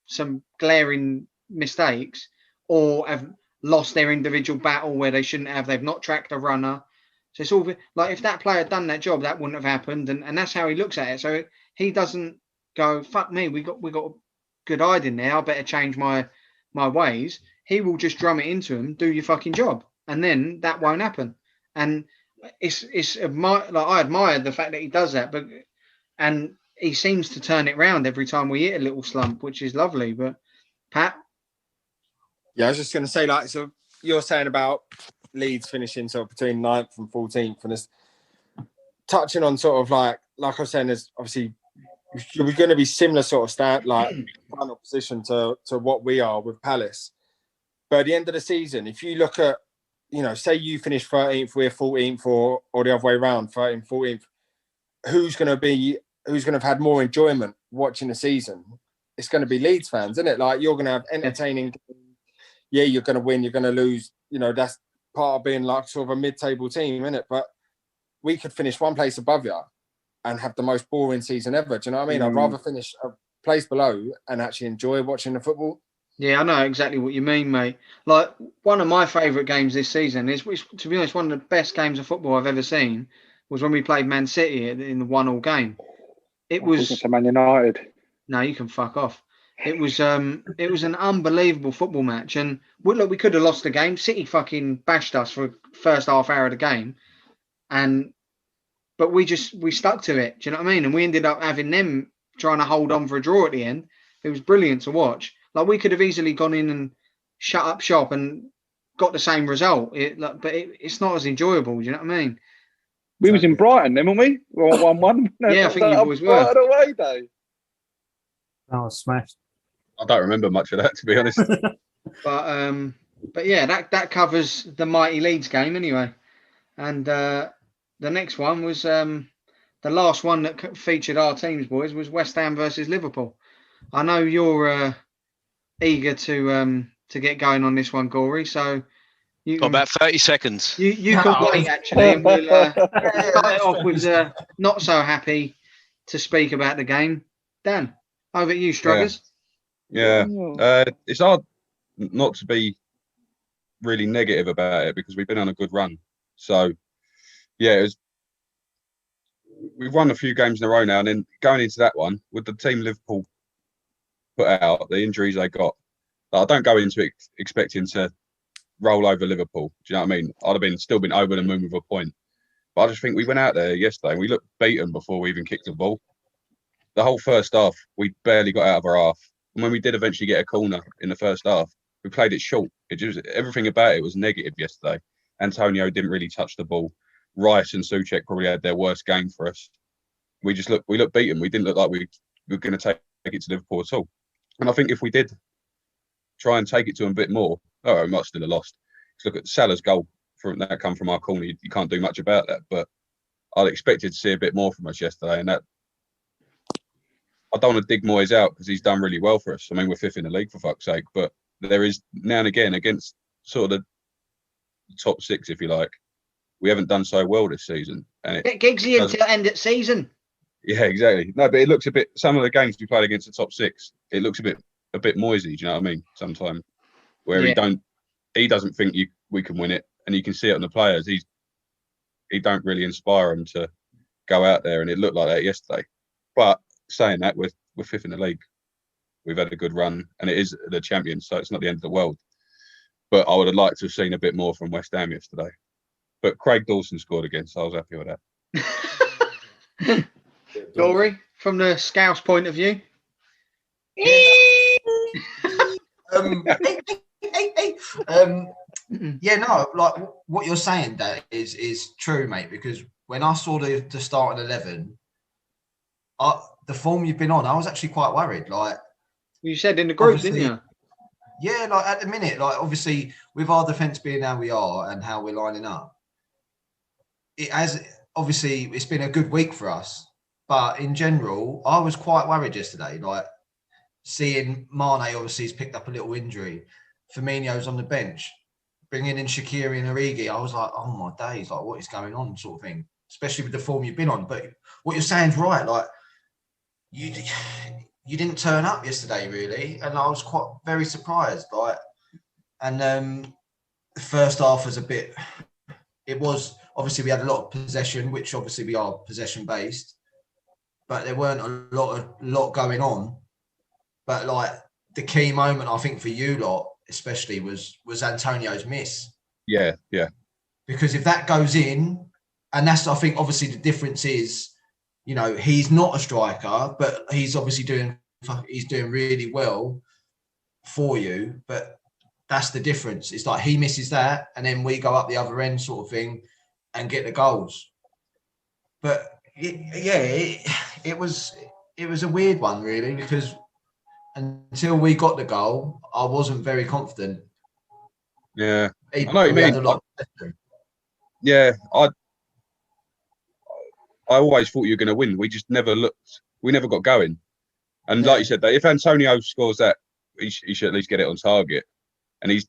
some glaring mistakes or have lost their individual battle where they shouldn't have. They've not tracked a runner. So it's all like, if that player had done that job, that wouldn't have happened. And that's how he looks at it. So he doesn't go, fuck me, we got a good hide in there, I better change my ways. He will just drum it into him, do your fucking job. And then that won't happen. And I admire the fact that he does that, and he seems to turn it around every time we hit a little slump, which is lovely. But Pat? Yeah, I was just going to say, like, so you're saying about Leeds finishing sort of between 9th and 14th, and it's touching on sort of like I was saying, there's obviously you're going to be similar sort of final position to what we are with Palace. But at the end of the season, if you look at, say you finish 13th, we're 14th, or the other way around, 13th, 14th, who's going to have had more enjoyment watching the season? It's going to be Leeds fans, isn't it? Like, you're going to have entertaining. Yeah, you're going to win, you're going to lose. That's part of being like sort of a mid-table team, isn't it? But we could finish one place above you and have the most boring season ever. Do you know what I mean? I'd rather finish a place below and actually enjoy watching the football. Yeah, I know exactly what you mean, mate. Like, one of my favourite games this season is, to be honest, one of the best games of football I've ever seen was when we played Man City in the 1-1 game. It was Man United. No, you can fuck off. It was an unbelievable football match, and we could have lost the game. City fucking bashed us for the first half hour of the game, but we stuck to it. Do you know what I mean? And we ended up having them trying to hold on for a draw at the end. It was brilliant to watch. Like, we could have easily gone in and shut up shop and got the same result. But it's not as enjoyable. Do you know what I mean? We was in Brighton, then, weren't we? 1-1. Yeah, I think you boys were. Away day. I was smashed. I don't remember much of that, to be honest. But yeah, that covers the mighty Leeds game anyway. And the next one was the last one that featured our teams, boys, was West Ham versus Liverpool. I know you're eager to get going on this one, Gory. So you got about 30 seconds. You can wait, actually, and we'll start it off with not so happy to speak about the game. Dan, over at you, Struggers. Yeah. It's hard not to be really negative about it because we've been on a good run. So, yeah, we've won a few games in a row now, and then going into that one with the team Liverpool put out, the injuries they got, I don't go into it expecting to roll over Liverpool. Do you know what I mean? I'd have still been over the moon with a point. But I just think we went out there yesterday and we looked beaten before we even kicked the ball. The whole first half, we barely got out of our half. And when we did eventually get a corner in the first half, we played it short. Everything about it was negative yesterday. Antonio didn't really touch the ball. Rice and Souček probably had their worst game for us. We looked beaten. We didn't look like we were going to take it to Liverpool at all. And I think if we did try and take it to them a bit more, we might still have lost. Look at Salah's goal that come from our corner. You can't do much about that. But I'd expected to see a bit more from us yesterday, and that I don't want to dig Moyes out because he's done really well for us. I mean, we're 5th in the league for fuck's sake, but there is now and again against sort of the top 6, if you like, we haven't done so well this season. And get Giggsy until end of season. Yeah, exactly. No, but it looks a bit. Some of the games we played against the top 6, it looks a bit Moisey. Do you know what I mean? Sometimes where he doesn't think we can win it, and you can see it on the players. He don't really inspire them to go out there, and it looked like that yesterday. But saying that, we're 5th in the league. We've had a good run, and it is the champions, so it's not the end of the world. But I would have liked to have seen a bit more from West Ham yesterday. But Craig Dawson scored again, so I was happy with that. Dory, from the Scouse point of view. Like what you're saying, that is true, mate. Because when I saw the starting 11, the form you've been on, I was actually quite worried. Like you said in the group, didn't you? Yeah, like at the minute, like obviously with our defence being how we are and how we're lining up, it's been a good week for us. But in general, I was quite worried yesterday. Like seeing Mane obviously has picked up a little injury. Firmino's on the bench. Bringing in Shaqiri and Origi, I was like, oh my days, like what is going on, sort of thing. Especially with the form you've been on. But what you're saying is right. Like you didn't turn up yesterday, really, and I was very surprised. Like, and the first half was a bit. It was obviously we had a lot of possession, which obviously we are possession based, but there weren't a lot going on. But like the key moment, I think for you lot especially was Antonio's miss. Yeah. Because if that goes in, and that's I think obviously the difference is, you know, he's not a striker, but he's obviously doing really well for you. But that's the difference. It's like he misses that, and then we go up the other end, sort of thing, and get the goals. But it was a weird one, really, because until we got the goal, I wasn't very confident. Yeah, I know what you mean. I always thought you were going to win. We just never looked. We never got going. And like you said, if Antonio scores that, he should at least get it on target. And he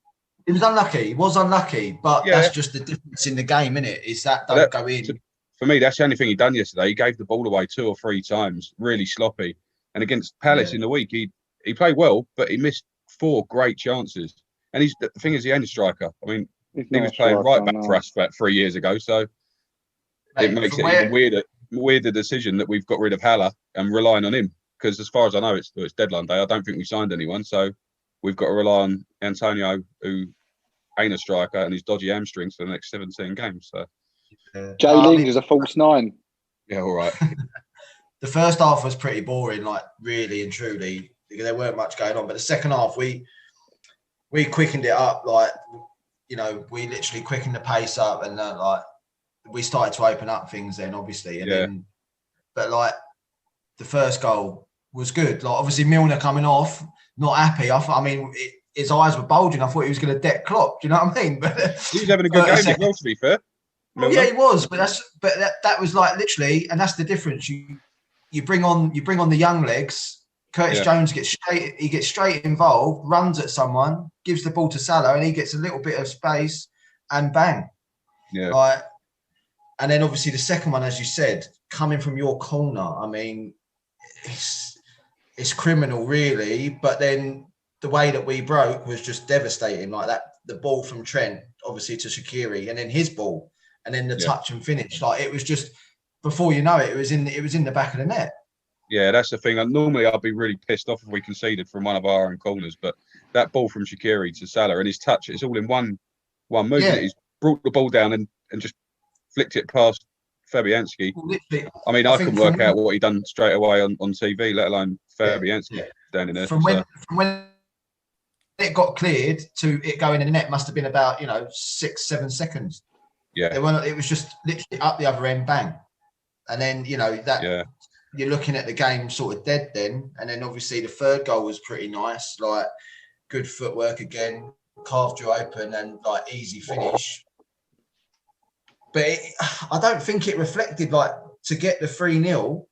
was unlucky. He was unlucky, but that's just the difference in the game, isn't it? Is that don't go in. For me, that's the only thing he done yesterday. He gave the ball away 2 or 3 times, really sloppy. And against Palace in the week, he played well, but he missed 4 great chances. And the thing is, he ain't a striker. I mean, he was playing right back for us about 3 years ago, so it makes it even weirder decision that we've got rid of Haller and relying on him. Because as far as I know, it's deadline day. I don't think we signed anyone, so we've got to rely on Antonio, who ain't a striker, and his dodgy hamstrings for the next 17 games. So Jay Ling is a false 9. Yeah, all right. The first half was pretty boring, like really and truly. There weren't much going on, but the second half we quickened it up. Like, you know, we literally quickened the pace up, and like we started to open up things then, obviously. And then, but like the first goal was good. Like obviously Milner coming off, not happy. I mean, his eyes were bulging. I thought he was going to deck Klopp. Do you know what I mean? But he was having a good game as well, to be fair. Well, yeah, he was. But that was like literally, and that's the difference. You bring on the young legs. Curtis Jones gets straight involved, runs at someone, gives the ball to Salah, and he gets a little bit of space, and bang. Yeah. Like, and then obviously the second one, as you said, coming from your corner. I mean, it's criminal, really. But then the way that we broke was just devastating. Like that, the ball from Trent, obviously to Shaqiri, and then his ball, and then the touch and finish. Like it was just before you know it, it was in the back of the net. Yeah, that's the thing. Normally, I'd be really pissed off if we conceded from one of our own corners, but that ball from Shaqiri to Salah and his touch, it's all in one move. Yeah. He's brought the ball down and just flicked it past Fabianski. Well, I mean, I couldn't work out what he done straight away on TV, let alone Fabianski down in there. From when it got cleared to it going in the net must have been about 6-7 seconds. Yeah. It was just literally up the other end, bang. And then, you're looking at the game sort of dead then. And then obviously the third goal was pretty nice, like good footwork again, calf drew open and like easy finish. But I don't think it reflected like to get the 3-0.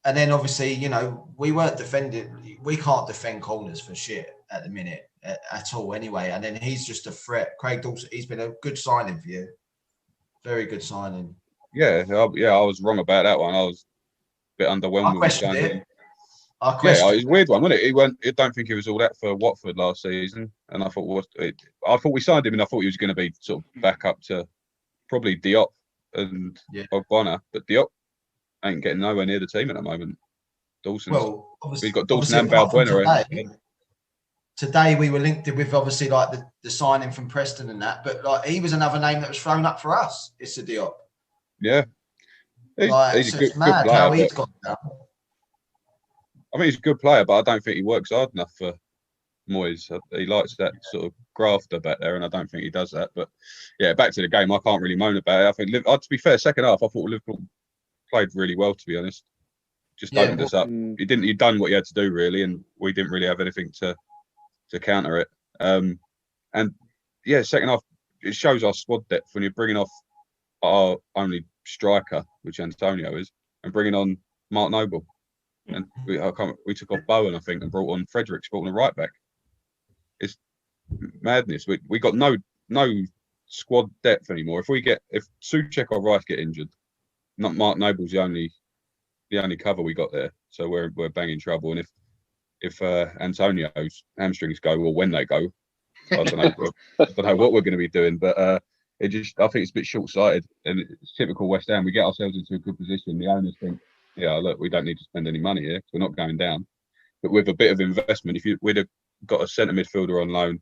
And then obviously, we weren't defending. We can't defend corners for shit at the minute at all anyway. And then he's just a threat. Craig Dawson, he's been a good signing for you. Very good signing. Yeah, I was wrong about that one. I was a bit underwhelmed with signing. It was a weird one, wasn't it? I don't think he was all that for Watford last season. And I thought we signed him and I thought he was going to be sort of back up to probably Diop and Ogbonna. But Diop ain't getting nowhere near the team at the moment. We've got Dawson and Balbuena. Today we were linked with obviously like the signing from Preston and that, but like he was another name that was thrown up for us. It's a Diop. Yeah, he's a good player. How he's got down. I mean, he's a good player, but I don't think he works hard enough for Moyes. He likes that sort of grafter back there, and I don't think he does that. But yeah, back to the game. I can't really moan about it. I think, to be fair, second half I thought Liverpool played really well. To be honest, just opened us up. He'd done what he had to do really, and we didn't really have anything to counter it. And yeah, second half it shows our squad depth when you're bringing off our only striker, which Antonio is, and bringing on Mark Noble. And we took off Bowen, I think, and brought on Fredericks, brought on a right back. It's madness. We got no squad depth anymore. If Souček or Rice get injured, not Mark Noble's the only cover we got there. So we're banging trouble. And if Antonio's hamstrings go, or when they go, I don't know what we're going to be doing. But I think it's a bit short-sighted, and it's typical West Ham. We get ourselves into a good position. The owners think, yeah, look, we don't need to spend any money here. We're not going down. But with a bit of investment, we'd have got a centre midfielder on loan,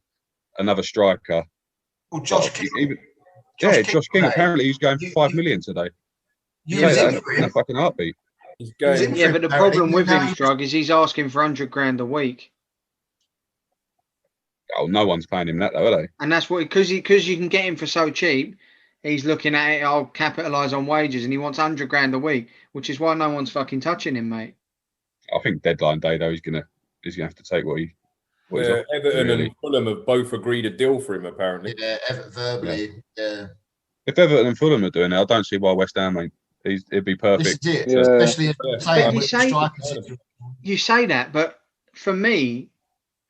another striker. Well, Josh King. Josh King. Apparently, he's going for 5 million today. In a fucking heartbeat. But the problem with him, Strug, is he's asking for $100,000 a week. Oh, no one's paying him that though, are they? And that's what because you can get him for so cheap. He's looking at it. I'll capitalise on wages, and he wants $100,000 a week, which is why no one's fucking touching him, mate. I think deadline day though, he's gonna have to take what he's Everton and Fulham have both agreed a deal for him apparently. Yeah, verbally. Yeah. If Everton and Fulham are doing it, I don't see why West Ham ain't. It'd be perfect. This is it, especially if you say that, but for me,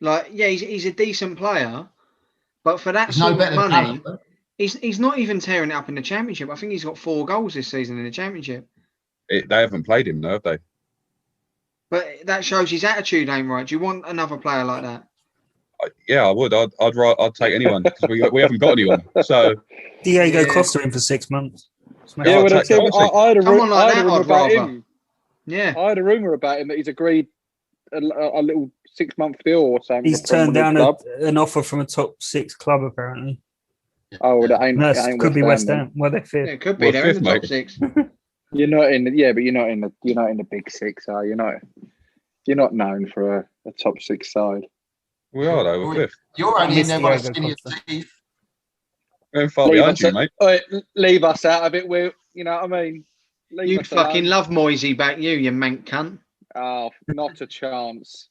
like, yeah, he's a decent player, but for that sort of money. He's not even tearing it up in the Championship. I think he's got 4 goals this season in the Championship. They haven't played him, though, have they? But that shows his attitude ain't right. Do you want another player like that? Yeah, I would. I'd take anyone because we haven't got anyone. So Diego Costa in for 6 months. Yeah, I had a rumour about him. Yeah, I had a rumour about him that he's agreed a little 6-month deal or something. He's turned down an offer from a top 6 club apparently. Oh, well, that ain't could be West Ham. Well, they fit. Yeah, it could be. They're in the top 6. You're not in the big 6, are you? You're not known for a top 6 side. We are though. We're fifth. You're only in there by the skin of your teeth. We're far behind you, mate. Leave us out of it. You know what I mean? You'd fucking love Moisey back, you mank cunt. Oh, not a chance.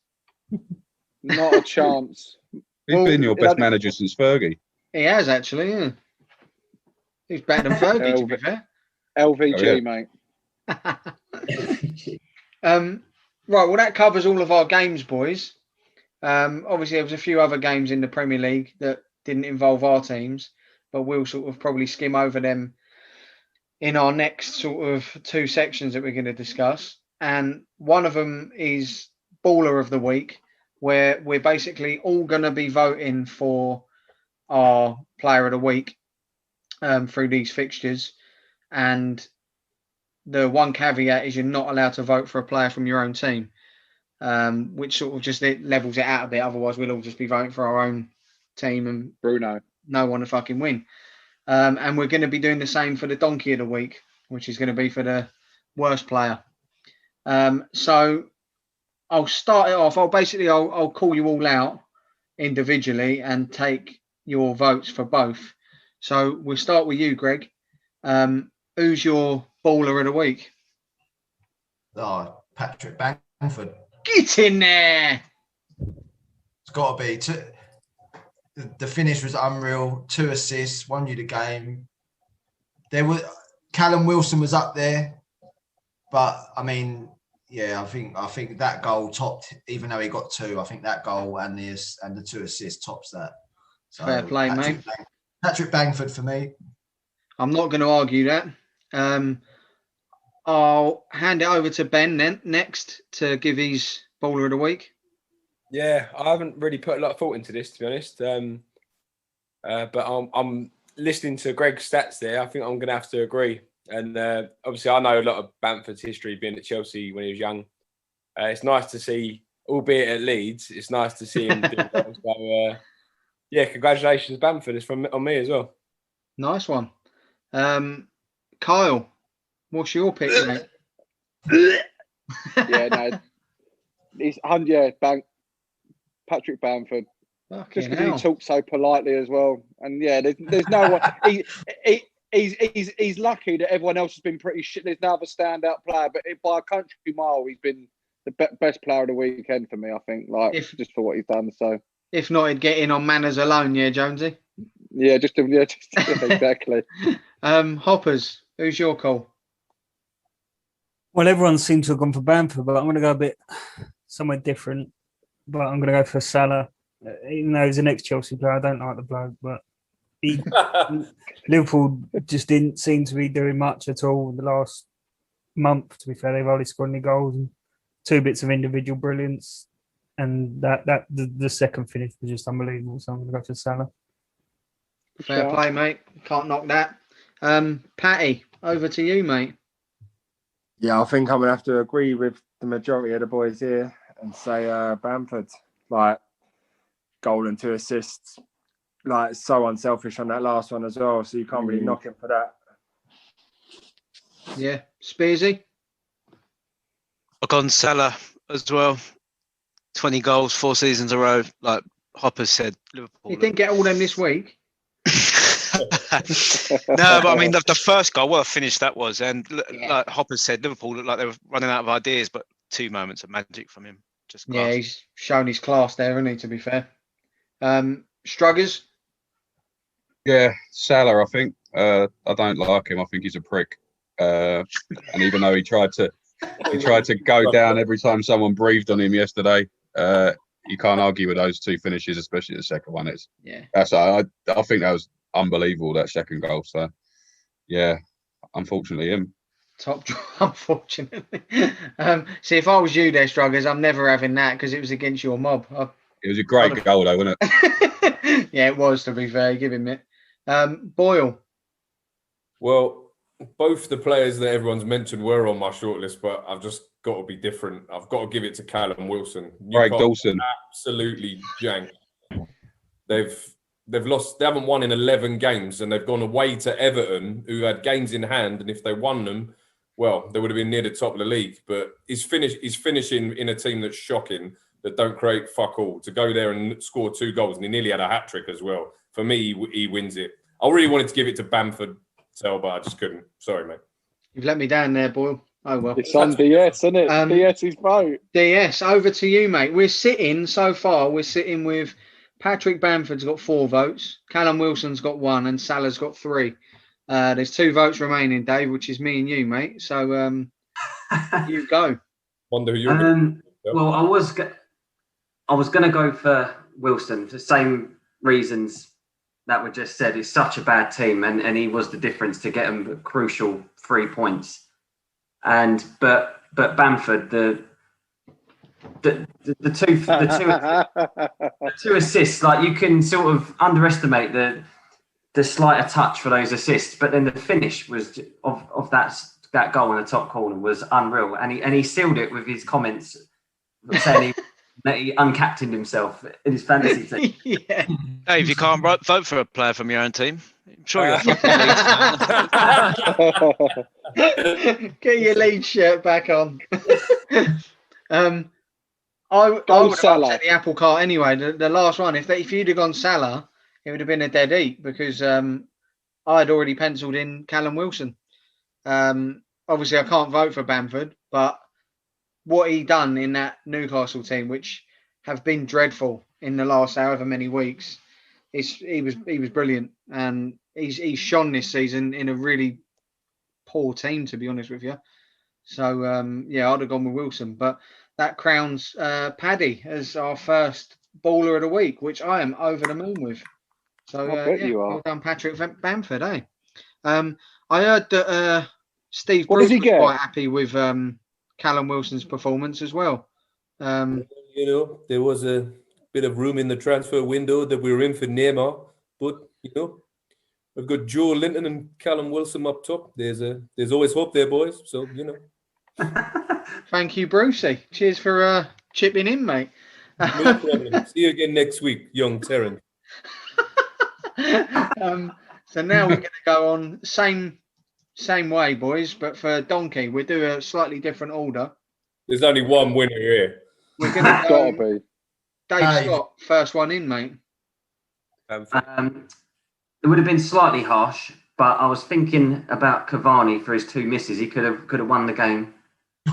Not a chance. He's been your best manager since Fergie. He has actually, yeah. He's better than Fergie, to be fair. LVG, mate. Right, well, that covers all of our games, boys. Obviously, there was a few other games in the Premier League that didn't involve our teams, but we'll sort of probably skim over them in our next sort of 2 sections that we're going to discuss. And one of them is Baller of the Week, where we're basically all going to be voting for our Player of the Week through these fixtures. And the one caveat is you're not allowed to vote for a player from your own team, which sort of just levels it out a bit. Otherwise, we'll all just be voting for our own team and Bruno. No one to fucking win. And we're going to be doing the same for the Donkey of the Week, which is going to be for the worst player. So I'll start it off. I'll call you all out individually and take your votes for both. So we'll start with you, Greg. Who's your baller of the week? Oh, Patrick Bamford. Get in there. It's got to be. The finish was unreal. 2 assists, won you the game. Callum Wilson was up there, but I mean, yeah, I think that goal topped. Even though he got 2, I think that goal and the 2 assists tops that. So Fair play, mate. Patrick Bamford for me. I'm not going to argue that. I'll hand it over to Ben next to give his baller of the week. Yeah, I haven't really put a lot of thought into this, to be honest. But I'm listening to Greg's stats there. I think I'm going to have to agree. And obviously, I know a lot of Bamford's history being at Chelsea when he was young. It's nice to see, albeit at Leeds, it's nice to see him do that. So, yeah, congratulations, Bamford. It's on me as well. Nice one. Kyle, what's your pick, mate? He's Patrick Bamford. Fucking just because hell. he talks so politely as well. And yeah, there's no one. He's lucky that everyone else has been pretty shit. There's no other standout player, but by a country mile, he's been the best player of the weekend for me. I think, just for what he's done. So if not, he'd get in on manners alone, yeah, Jonesy. Yeah, just exactly. Hoppers, who's your call? Well, everyone seems to have gone for Bamford, but I'm going to go a bit somewhere different. But I'm going to go for Salah. Even though he's an ex-Chelsea player, I don't like the bloke, but Liverpool just didn't seem to be doing much at all the last month. To be fair, they've only scored any goals and 2 bits of individual brilliance, and the second finish was just unbelievable. So I'm going to go for Salah. Fair play, mate. Can't knock that. Patty, over to you, mate. Yeah, I think I'm going to have to agree with the majority of the boys here and say Bamford. Goal and 2 assists. So unselfish on that last one as well. So you can't really knock him for that. Yeah. Spearsy? I've gone Salah as well. 20 goals, 4 seasons in a row. Like Hopper said, Liverpool. You didn't get all them this week? No, but I mean, the first goal, what a finish that was. And like Hopper said, Liverpool looked like they were running out of ideas, but 2 moments of magic from him. Just class. Yeah, he's shown his class there, hasn't he, to be fair. Struggers? Yeah, Salah, I think. I don't like him. I think he's a prick. And even though he tried to go down every time someone breathed on him yesterday, you can't argue with those 2 finishes, especially the second one. I think that was unbelievable, that second goal. So, yeah, unfortunately, him. Top draw, unfortunately. See, if I was you there, Struggers, I'm never having that because it was against your mob. It was a great goal, though, wasn't it? Yeah, it was, to be fair. Give him it. Boyle. Well, both the players that everyone's mentioned were on my shortlist, but I've just got to be different. I've got to give it to Callum Wilson. Craig Dawson. Absolutely jank. They've lost. They haven't won in 11 games, and they've gone away to Everton, who had games in hand. And if they won them, well, they would have been near the top of the league. But he's finishing in a team that's shocking, that don't create fuck all. To go there and score 2 goals, and he nearly had a hat trick as well. For me, he wins it. I really wanted to give it to Bamford, but I just couldn't. Sorry, mate. You've let me down there, Boyle. Oh, well. It's on DS, isn't it? DS's vote. DS, over to you, mate. We're sitting with Patrick Bamford's got 4 votes, Callum Wilson's got 1, and Salah's got 3. There's 2 votes remaining, Dave, which is me and you, mate. So you go. Wonder who you're going to. Well, I was going to go for Wilson for the same reasons that were just said. It's such a bad team, and he was the difference to get them the crucial 3 points. But Bamford, the 2 assists, like, you can sort of underestimate the slighter touch for those assists, but then the finish was of that goal in the top corner was unreal, and he sealed it with his comments saying that he uncaptained himself in his fantasy team. Yeah. Dave, you can't vote for a player from your own team. I'm sure you're a fucking Leeds fan. Get your Leeds shirt back on. I would have upset the apple cart anyway. The last one, if you'd have gone Salah, it would have been a dead eat because I'd already penciled in Callum Wilson. Obviously, I can't vote for Bamford, but what he done in that Newcastle team, which have been dreadful in the last however many weeks, he was brilliant, and he's shone this season in a really poor team, to be honest with you. So I'd have gone with Wilson, but that crowns Paddy as our first baller of the week, which I am over the moon with. So well done, Patrick Bamford, eh? I heard that Steve Bruce was quite happy with Callum Wilson's performance as well. There was a bit of room in the transfer window that we were in for Neymar, but we've got Joe Linton and Callum Wilson up top. There's always hope there, boys. So Thank you, Brucey. Cheers for chipping in, mate. No problem. See you again next week, young Terence. So now we're going to go on same way, boys, but for Donkey, we'll do a slightly different order. There's only one winner here. We're going to go Dave Scott, first one in, mate. It would have been slightly harsh, but I was thinking about Cavani for his 2 misses. He could have won the game.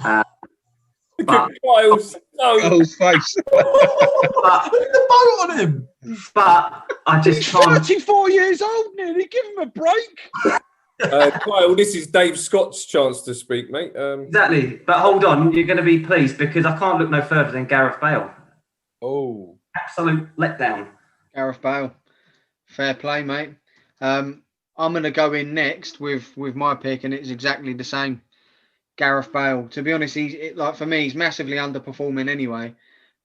But Kyle's face. Put the boat on him. But I just He's 34 years old nearly. Give him a break. Kyle, this is Dave Scott's chance to speak, mate. Exactly. But hold on, you're going to be pleased because I can't look no further than Gareth Bale. Oh. Absolute letdown. Gareth Bale. Fair play, mate. I'm going to go in next with my pick, and it's exactly the same. Gareth Bale. To be honest, for me, he's massively underperforming anyway.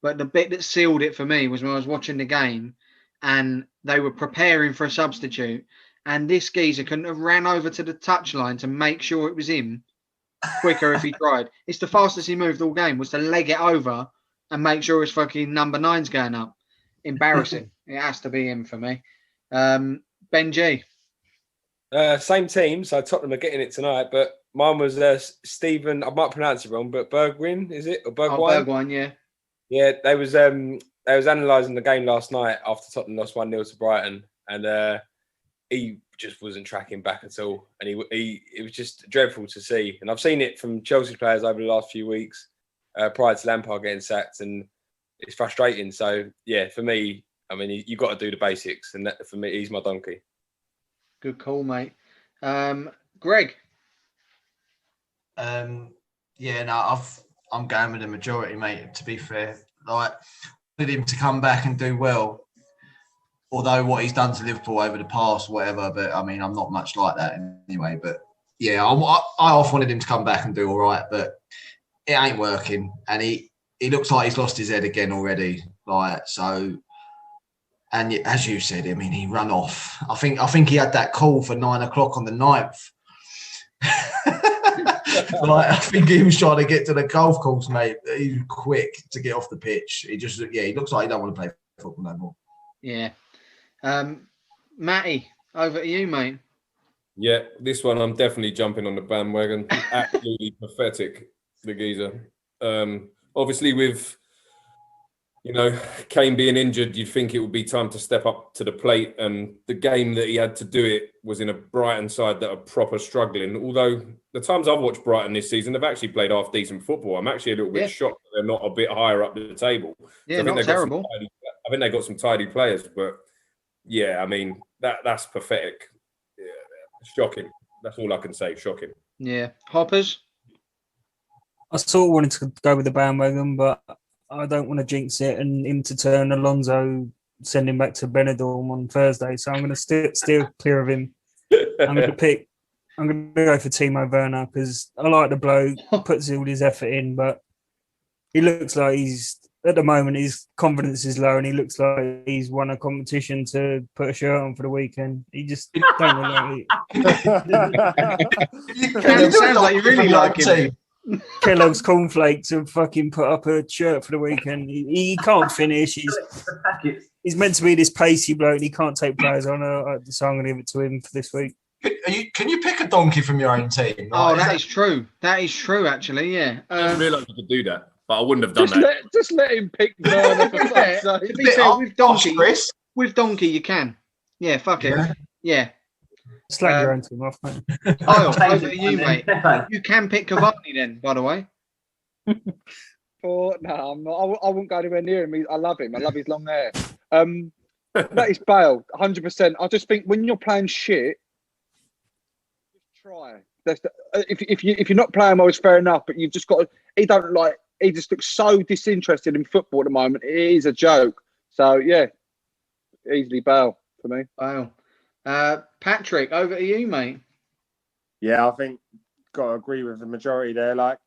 But the bit that sealed it for me was when I was watching the game and they were preparing for a substitute, and this geezer couldn't have ran over to the touchline to make sure it was him quicker if he tried. It's the fastest he moved all game, was to leg it over and make sure his fucking number 9's going up. Embarrassing. It has to be him for me. Ben G. Same team, so Tottenham are getting it tonight, but mine was Stephen, I might pronounce it wrong, but Bergwijn, is it? Or Bergwijn? Bergwijn, yeah. Yeah, they was analysing the game last night after Tottenham lost 1-0 to Brighton, and he just wasn't tracking back at all, and it was just dreadful to see. And I've seen it from Chelsea players over the last few weeks, prior to Lampard getting sacked, and it's frustrating. So yeah, for me, I mean, you got to do the basics, and that, for me, he's my donkey. Good call, mate. Greg. I'm going with the majority, mate. To be fair, I wanted him to come back and do well. Although what he's done to Liverpool over the past, whatever, but I mean, I'm not much like that anyway. But yeah, I often wanted him to come back and do all right, but it ain't working, and he looks like he's lost his head again already. And as you said, I mean, he ran off. I think he had that call for 9 o'clock on the 9th. I think he was trying to get to the golf course, mate. He's quick to get off the pitch. He looks like he don't want to play football no more. Yeah. Matty, over to you, mate. Yeah, this one I'm definitely jumping on the bandwagon. Absolutely pathetic, the geezer. Obviously, with Kane being injured, you'd think it would be time to step up to the plate. And the game that he had to do it was in a Brighton side that are proper struggling. Although the times I've watched Brighton this season, they've actually played half decent football. I'm actually a little bit shocked that they're not a bit higher up the table. Yeah, so not terrible. I think they got some tidy players, but yeah, I mean that's pathetic. Yeah, shocking. That's all I can say. Shocking. Yeah, Hoppers. I sort of wanted to go with the bandwagon, but I don't want to jinx it and him to turn Alonso, send him back to Benidorm on Thursday. So I'm going to steer clear of him. I'm going to go for Timo Werner because I like the bloke, puts all his effort in, but he looks like at the moment, his confidence is low and he looks like he's won a competition to put a shirt on for the weekend. He just don't look like it. Sounds like you really like him. Kellogg's cornflakes have fucking put up a shirt for the weekend. He can't finish. He's meant to be this pacey bloke and he can't take players on. So I'm going to give it to him for this week. Can you pick a donkey from your own team? That is true. That is true, actually, yeah. I didn't realise you could do that, but I wouldn't have done that. Just let him pick Werner. To be fair, with Donkey, you can. Yeah, fuck it. Yeah. Slag your own team off, mate. Kyle, over to you, mate. You can pick Cavani then, by the way. Oh, no, I'm not. I wouldn't go anywhere near him. I love him. I love his long hair. That is Bale, 100%. I just think when you're playing shit, just try. If you're not playing well, it's fair enough. But you've just got to. He just looks so disinterested in football at the moment. It is a joke. So yeah, easily Bale for me. Bale. Patrick, over to you, mate. Yeah, I think got to agree with the majority there. Like,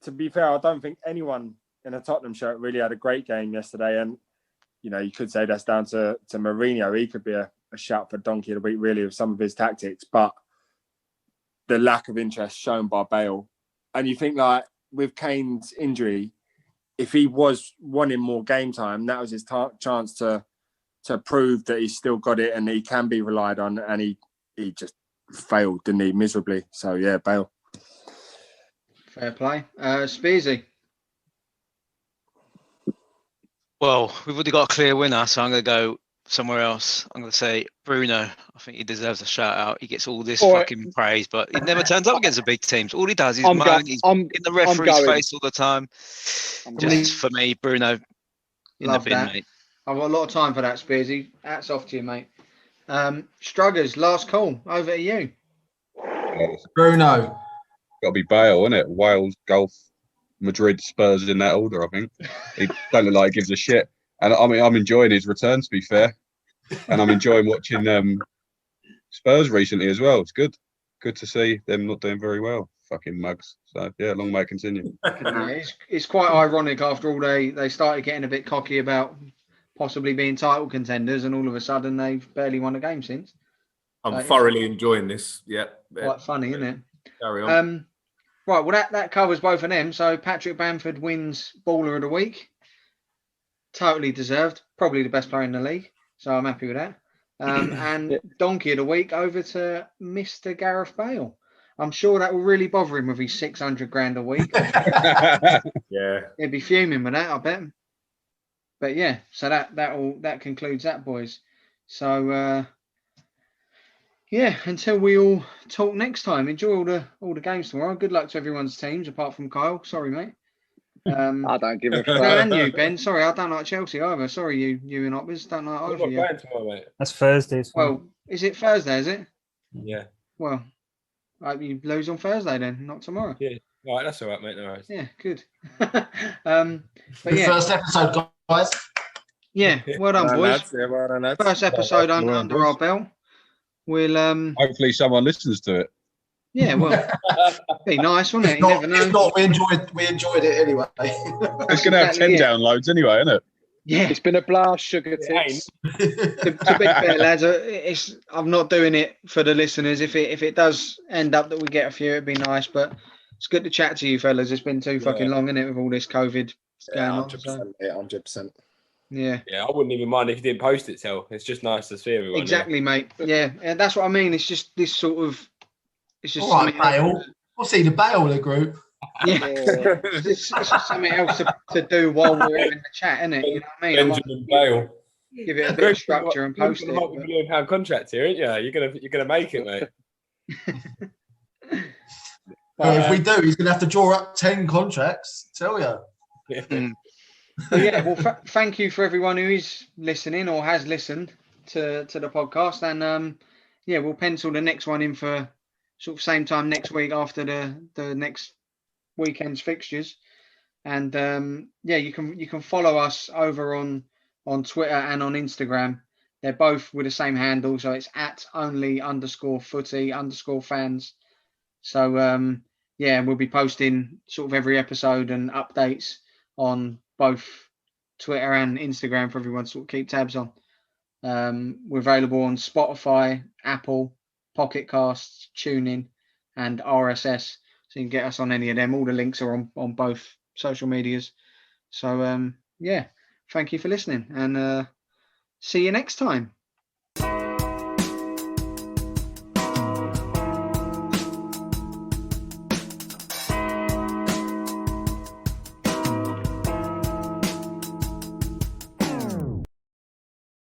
to be fair, I don't think anyone in a Tottenham shirt really had a great game yesterday. And, you know, you could say that's down to Mourinho. He could be a shout for Donkey of the Week, really, with some of his tactics. But the lack of interest shown by Bale. And you think, like, with Kane's injury, if he was wanting more game time, that was his chance to prove that he's still got it and he can be relied on. And he just failed, didn't he, miserably. So, yeah, Bale. Fair play. Spearsy. Well, we've already got a clear winner, so I'm going to go somewhere else. I'm going to say Bruno. I think he deserves a shout out. He gets all this fucking praise, but he never turns up against the big teams. All he does is moan. He's in the referee's face all the time. Just for me, Bruno in Love the bin, that. mate. I've got a lot of time for that, Spearsy. Hats off to you, mate. Struggers, last call. Over to you. Bruno. Got to be Bale, isn't it? Wales, golf, Madrid, Spurs in that order, I think. He don't look like he gives a shit. And I mean, I'm enjoying his return, to be fair. And I'm enjoying watching Spurs recently as well. It's good. Good to see them not doing very well. Fucking mugs. So, yeah, long may it continue. Yeah, it's quite ironic after all they started getting a bit cocky about possibly being title contenders and all of a sudden they've barely won a game since. I'm thoroughly enjoying this. Yeah. Quite funny, isn't it? Carry on. Right, well, that covers both of them. So Patrick Bamford wins Baller of the Week. Totally deserved. Probably the best player in the league. So I'm happy with that. And Donkey of the Week over to Mr. Gareth Bale. I'm sure that will really bother him with his 600 grand a week. Yeah. He'll be fuming with that, I bet. But yeah, so that concludes that, boys. So yeah, until we all talk next time, enjoy all the games tomorrow. Good luck to everyone's teams, apart from Kyle. Sorry, mate. I don't give a fuck. And you, Ben. Sorry, I don't like Chelsea either. Sorry, you and Oppers don't like either. I'm not going tomorrow, mate. That's Thursday. Well, is it Thursday? Is it? Yeah. Well, I hope you lose on Thursday then, not tomorrow. Yeah. All right, that's all right, mate. No worries. Yeah, good. But yeah, First episode, guys. Yeah, well done, boys. Yeah, well done, lads. First episode under our belt. We'll hopefully someone listens to it. Yeah, well, be nice, wouldn't it? You never know. If not, we enjoyed it anyway. It's going to have 10 downloads anyway, isn't it? Yeah, it's been a blast, sugar tits. To be fair, lads, I'm not doing it for the listeners. If it does end up that we get a few, it'd be nice. But it's good to chat to you, fellas. It's been too fucking long, isn't it, with all this COVID going on? 100%. Yeah, 100%. Yeah. Yeah, I wouldn't even mind if you didn't post it, Tel. It's just nice to see everyone. Exactly, mate. Yeah, and that's what I mean. It's just this sort of. It's just all right, Bale. We'll see the Bale of the group. Yeah, it's just something else to do while we're having the chat, isn't it? You know what I mean? Benjamin Bale. Give it a bit of structure and post it. You've got a £1 million contract here, aren't you? You're gonna make it, mate. If we do, he's gonna have to draw up 10 contracts. Tell you. Yeah, well, thank you for everyone who is listening or has listened to the podcast, and yeah, we'll pencil the next one in for sort of same time next week after the next weekend's fixtures, and yeah, you can follow us over on Twitter and on Instagram. They're both with the same handle, so it's @only_footy_fans. So yeah, we'll be posting sort of every episode and updates on both Twitter and Instagram for everyone to sort of keep tabs on. We're available on Spotify, Apple, Pocket Casts, TuneIn, and RSS. So you can get us on any of them. All the links are on both social medias. So yeah, thank you for listening, and see you next time.